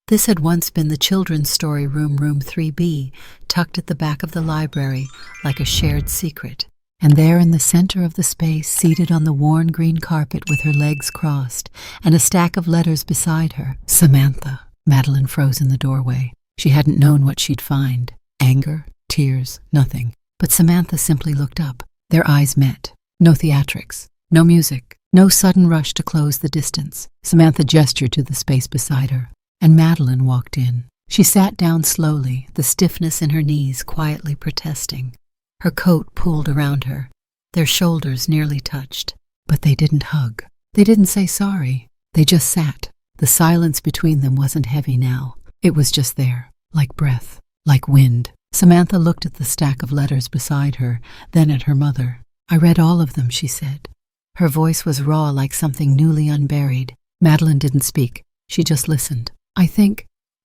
This had once been the children's story room, room 3B, tucked at the back of the library like a shared secret. And there in the center of the space, seated on the worn green carpet with her legs crossed and a stack of letters beside her, Samantha. Madeline froze in the doorway. She hadn't known what she'd find. Anger, tears, nothing. But Samantha simply looked up. Their eyes met. No theatrics, no music, no sudden rush to close the distance. Samantha gestured to the space beside her, and Madeline walked in. She sat down slowly, the stiffness in her knees quietly protesting. Her coat pulled around her. Their shoulders nearly touched. But they didn't hug. They didn't say sorry. They just sat. The silence between them wasn't heavy now. It was just there, like breath, like wind. Samantha looked at the stack of letters beside her, then at her mother. "I read all of them," she said. Her voice was raw like something newly unburied. Madeline didn't speak. She just listened. I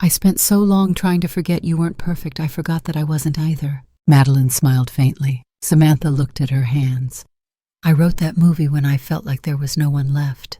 spent so long trying to forget you weren't perfect, I forgot that I wasn't either." Madeline smiled faintly. Samantha looked at her hands. "I wrote that movie when I felt like there was no one left,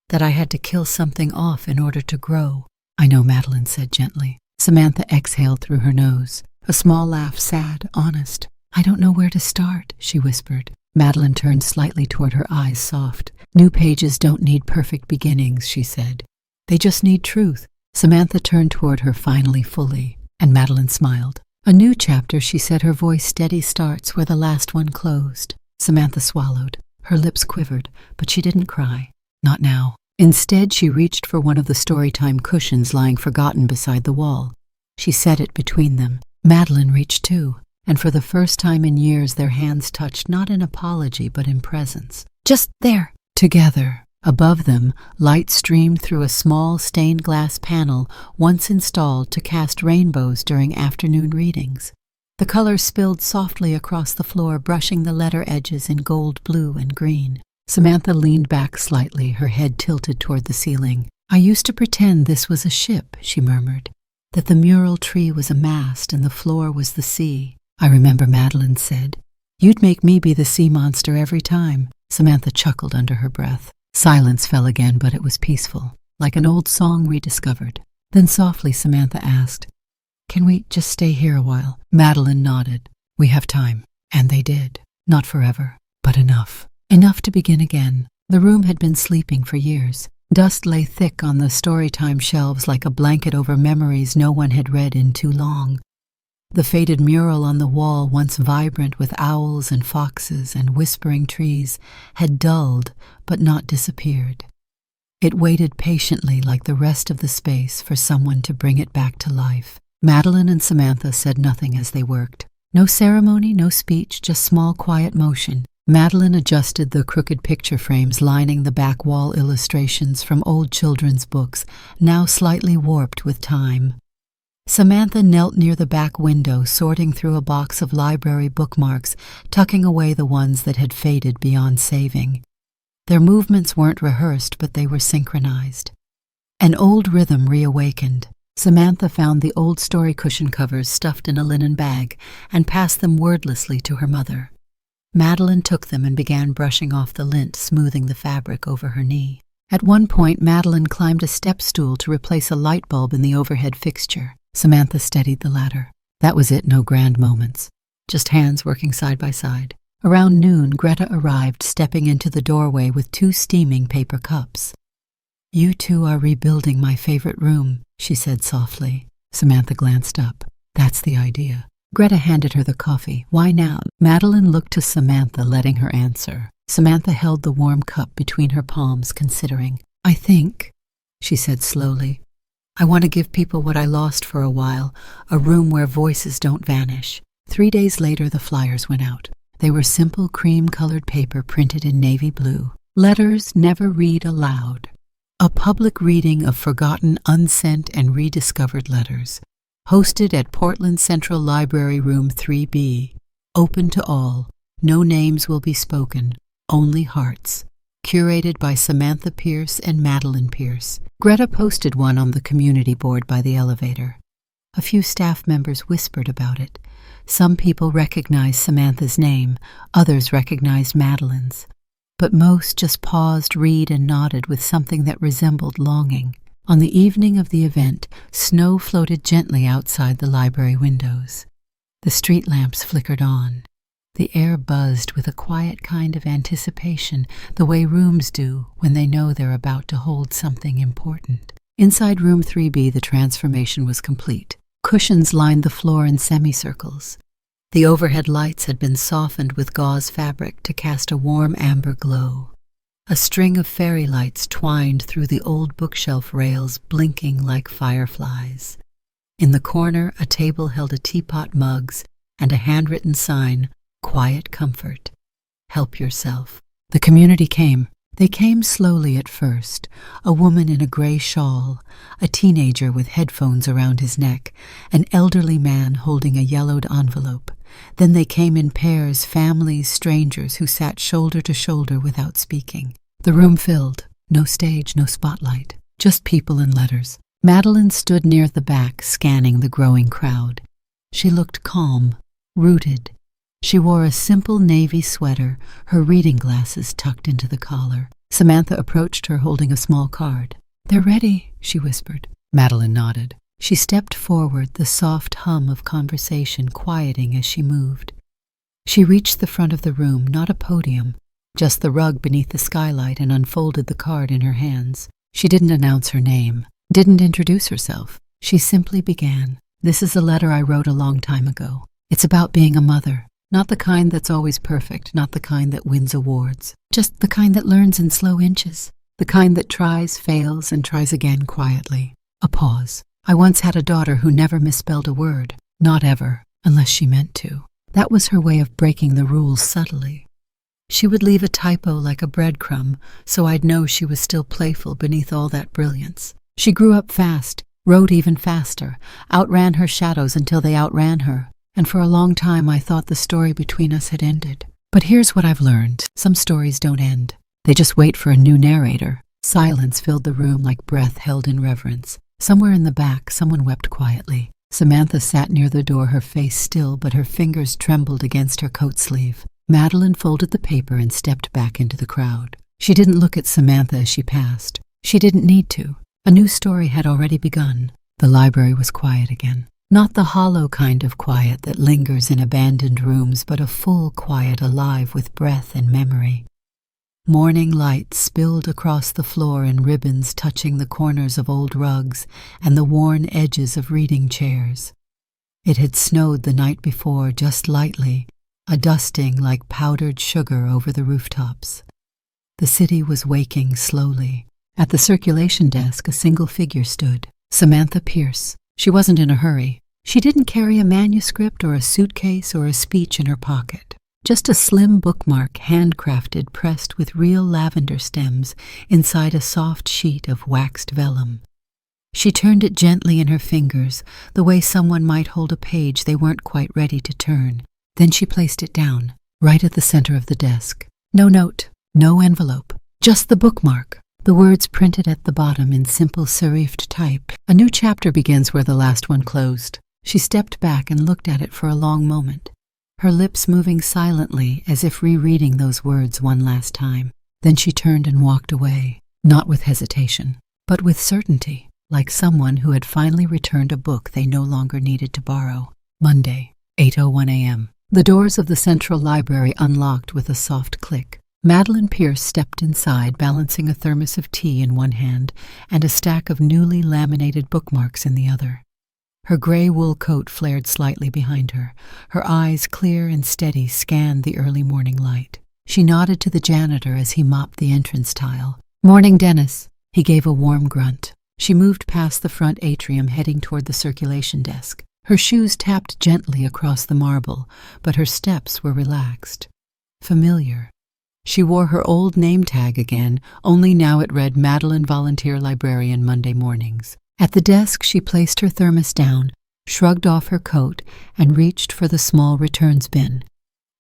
that I had to kill something off in order to grow." "I know," Madeline said gently. Samantha exhaled through her nose. A small laugh, sad, honest. "I don't know where to start," she whispered. Madeline turned slightly toward her, eyes soft. "New pages don't need perfect beginnings," she said. "They just need truth." Samantha turned toward her finally fully, and Madeline smiled. "A new chapter," she said, her voice steady, starts where the last one closed. Samantha swallowed. Her lips quivered, but she didn't cry. Not now. Instead, she reached for one of the storytime cushions lying forgotten beside the wall. She set it between them. Madeline reached too, and for the first time in years their hands touched, not in apology but in presence. Just there, together. Above them, light streamed through a small stained glass panel once installed to cast rainbows during afternoon readings. The colors spilled softly across the floor, brushing the letter edges in gold, blue, and green. Samantha leaned back slightly, her head tilted toward the ceiling. "I used to pretend this was a ship," she murmured, "that the mural tree was a mast and the floor was the sea." "I remember," Madeline said. "You'd make me be the sea monster every time." Samantha chuckled under her breath. Silence fell again, but it was peaceful, like an old song rediscovered. Then softly Samantha asked, "Can we just stay here a while?" Madeline nodded. "We have time." And they did. Not forever, but enough. Enough to begin again. The room had been sleeping for years. Dust lay thick on the storytime shelves like a blanket over memories no one had read in too long. The faded mural on the wall, once vibrant with owls and foxes and whispering trees, had dulled but not disappeared. It waited patiently like the rest of the space for someone to bring it back to life. Madeline and Samantha said nothing as they worked. No ceremony, no speech, just small quiet motion. Madeline adjusted the crooked picture frames lining the back wall, illustrations from old children's books, now slightly warped with time. Samantha knelt near the back window, sorting through a box of library bookmarks, tucking away the ones that had faded beyond saving. Their movements weren't rehearsed, but they were synchronized. An old rhythm reawakened. Samantha found the old story cushion covers stuffed in a linen bag and passed them wordlessly to her mother. Madeline took them and began brushing off the lint, smoothing the fabric over her knee. At one point, Madeline climbed a step stool to replace a light bulb in the overhead fixture. Samantha steadied the ladder. That was it, no grand moments. Just hands working side by side. Around noon, Greta arrived, stepping into the doorway with 2 steaming paper cups. "You two are rebuilding my favorite room," she said softly. Samantha glanced up. "That's the idea." Greta handed her the coffee. "Why now?" Madeline looked to Samantha, letting her answer. Samantha held the warm cup between her palms, considering. "I think," she said slowly, "I want to give people what I lost for a while, a room where voices don't vanish." 3 days later, the flyers went out. They were simple cream-colored paper printed in navy blue. "Letters Never Read Aloud." A public reading of forgotten, unsent, and rediscovered letters. Hosted at Portland Central Library Room 3B. Open to all. No names will be spoken, only hearts. Curated by Samantha Pierce and Madeline Pierce. Greta posted one on the community board by the elevator. A few staff members whispered about it. Some people recognized Samantha's name, others recognized Madeline's. But most just paused, read, and nodded with something that resembled longing. On the evening of the event, snow floated gently outside the library windows. The street lamps flickered on. The air buzzed with a quiet kind of anticipation, the way rooms do when they know they're about to hold something important. Inside room 3B, the transformation was complete. Cushions lined the floor in semicircles. The overhead lights had been softened with gauze fabric to cast a warm amber glow. A string of fairy lights twined through the old bookshelf rails, blinking like fireflies. In the corner, a table held a teapot, mugs, and a handwritten sign, "Quiet Comfort. Help yourself." The community came. They came slowly at first, a woman in a gray shawl, a teenager with headphones around his neck, an elderly man holding a yellowed envelope. Then they came in pairs, families, strangers who sat shoulder to shoulder without speaking. The room filled. No stage, no spotlight, just people and letters. Madeline stood near the back, scanning the growing crowd. She looked calm, rooted. She wore a simple navy sweater, her reading glasses tucked into the collar. Samantha approached her holding a small card. "They're ready," she whispered. Madeline nodded. She stepped forward, the soft hum of conversation quieting as she moved. She reached the front of the room, not a podium, just the rug beneath the skylight, and unfolded the card in her hands. She didn't announce her name, didn't introduce herself. She simply began. "This is a letter I wrote a long time ago. It's about being a mother. Not the kind that's always perfect, not the kind that wins awards. Just the kind that learns in slow inches. The kind that tries, fails, and tries again quietly." A pause. "I once had a daughter who never misspelled a word. Not ever, unless she meant to. That was her way of breaking the rules subtly. She would leave a typo like a breadcrumb, so I'd know she was still playful beneath all that brilliance. She grew up fast, wrote even faster, outran her shadows until they outran her. And for a long time I thought the story between us had ended. But here's what I've learned. Some stories don't end. They just wait for a new narrator." Silence filled the room like breath held in reverence. Somewhere in the back, someone wept quietly. Samantha sat near the door, her face still, but her fingers trembled against her coat sleeve. Madeline folded the paper and stepped back into the crowd. She didn't look at Samantha as she passed. She didn't need to. A new story had already begun. The library was quiet again. Not the hollow kind of quiet that lingers in abandoned rooms, but a full quiet alive with breath and memory. Morning light spilled across the floor in ribbons touching the corners of old rugs and the worn edges of reading chairs. It had snowed the night before, just lightly, a dusting like powdered sugar over the rooftops. The city was waking slowly. At the circulation desk, a single figure stood. Samantha Pierce. She wasn't in a hurry. She didn't carry a manuscript or a suitcase or a speech in her pocket. Just a slim bookmark, handcrafted, pressed with real lavender stems inside a soft sheet of waxed vellum. She turned it gently in her fingers, the way someone might hold a page they weren't quite ready to turn. Then she placed it down, right at the center of the desk. No note, no envelope, just the bookmark. The words printed at the bottom in simple serifed type. "A new chapter begins where the last one closed." She stepped back and looked at it for a long moment, her lips moving silently as if rereading those words one last time. Then she turned and walked away, not with hesitation, but with certainty, like someone who had finally returned a book they no longer needed to borrow. Monday, 8:01 a.m. The doors of the Central Library unlocked with a soft click. Madeline Pierce stepped inside, balancing a thermos of tea in one hand and a stack of newly laminated bookmarks in the other. Her gray wool coat flared slightly behind her. Her eyes, clear and steady, scanned the early morning light. She nodded to the janitor as he mopped the entrance tile. "Morning, Dennis." He gave a warm grunt. She moved past the front atrium, heading toward the circulation desk. Her shoes tapped gently across the marble, but her steps were relaxed. Familiar. She wore her old name tag again, only now it read Madeline Volunteer Librarian Monday mornings. At the desk, she placed her thermos down, shrugged off her coat, and reached for the small returns bin.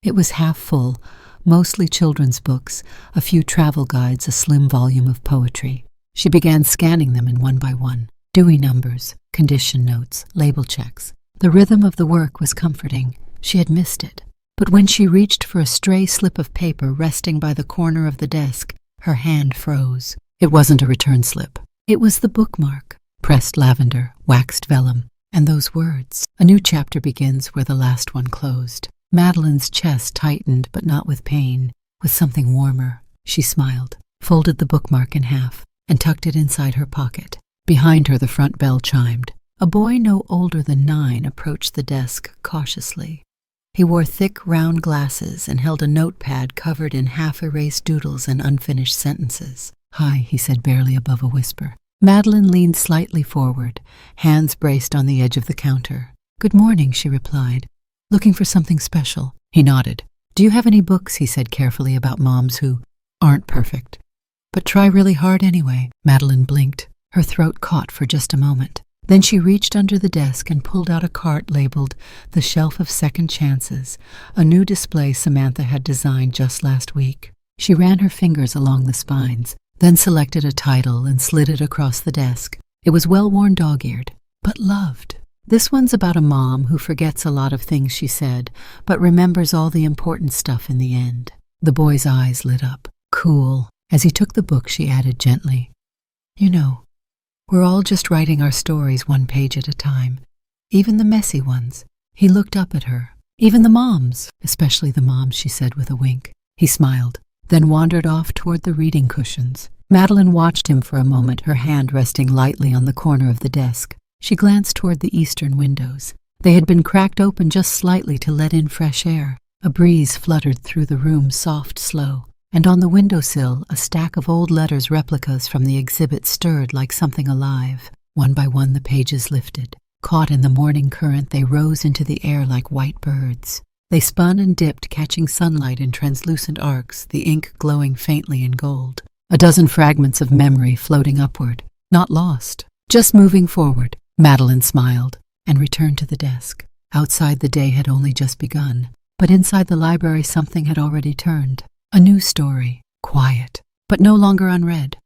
It was half full, mostly children's books, a few travel guides, a slim volume of poetry. She began scanning them in one by one. Dewey numbers, condition notes, label checks. The rhythm of the work was comforting. She had missed it. But when she reached for a stray slip of paper resting by the corner of the desk, her hand froze. It wasn't a return slip. It was the bookmark, pressed lavender, waxed vellum, and those words. "A new chapter begins where the last one closed." Madeline's chest tightened, but not with pain, with something warmer. She smiled, folded the bookmark in half, and tucked it inside her pocket. Behind her, the front bell chimed. A boy no older than 9 approached the desk cautiously. He wore thick, round glasses and held a notepad covered in half-erased doodles and unfinished sentences. "Hi," he said barely above a whisper. Madeline leaned slightly forward, hands braced on the edge of the counter. "Good morning," she replied. "Looking for something special?" He nodded. "Do you have any books," he said carefully, "about moms who aren't perfect, but try really hard anyway?" Madeline blinked. Her throat caught for just a moment. Then she reached under the desk and pulled out a cart labeled "The Shelf of Second Chances," a new display Samantha had designed just last week. She ran her fingers along the spines, then selected a title and slid it across the desk. It was well-worn dog-eared, but loved. "This one's about a mom who forgets a lot of things she said, but remembers all the important stuff in the end." The boy's eyes lit up. "Cool." As he took the book, she added gently, "You know, we're all just writing our stories one page at a time, even the messy ones." He looked up at her. "Even the moms." "Especially the moms," she said with a wink. He smiled, then wandered off toward the reading cushions. Madeline watched him for a moment, her hand resting lightly on the corner of the desk. She glanced toward the eastern windows. They had been cracked open just slightly to let in fresh air. A breeze fluttered through the room, soft, slow, and on the windowsill a stack of old letters replicas from the exhibit stirred like something alive. One by one the pages lifted. Caught in the morning current, they rose into the air like white birds. They spun and dipped, catching sunlight in translucent arcs, the ink glowing faintly in gold. A dozen fragments of memory floating upward, not lost, just moving forward. Madeline smiled and returned to the desk. Outside, the day had only just begun, but inside the library something had already turned. A new story, quiet, but no longer unread.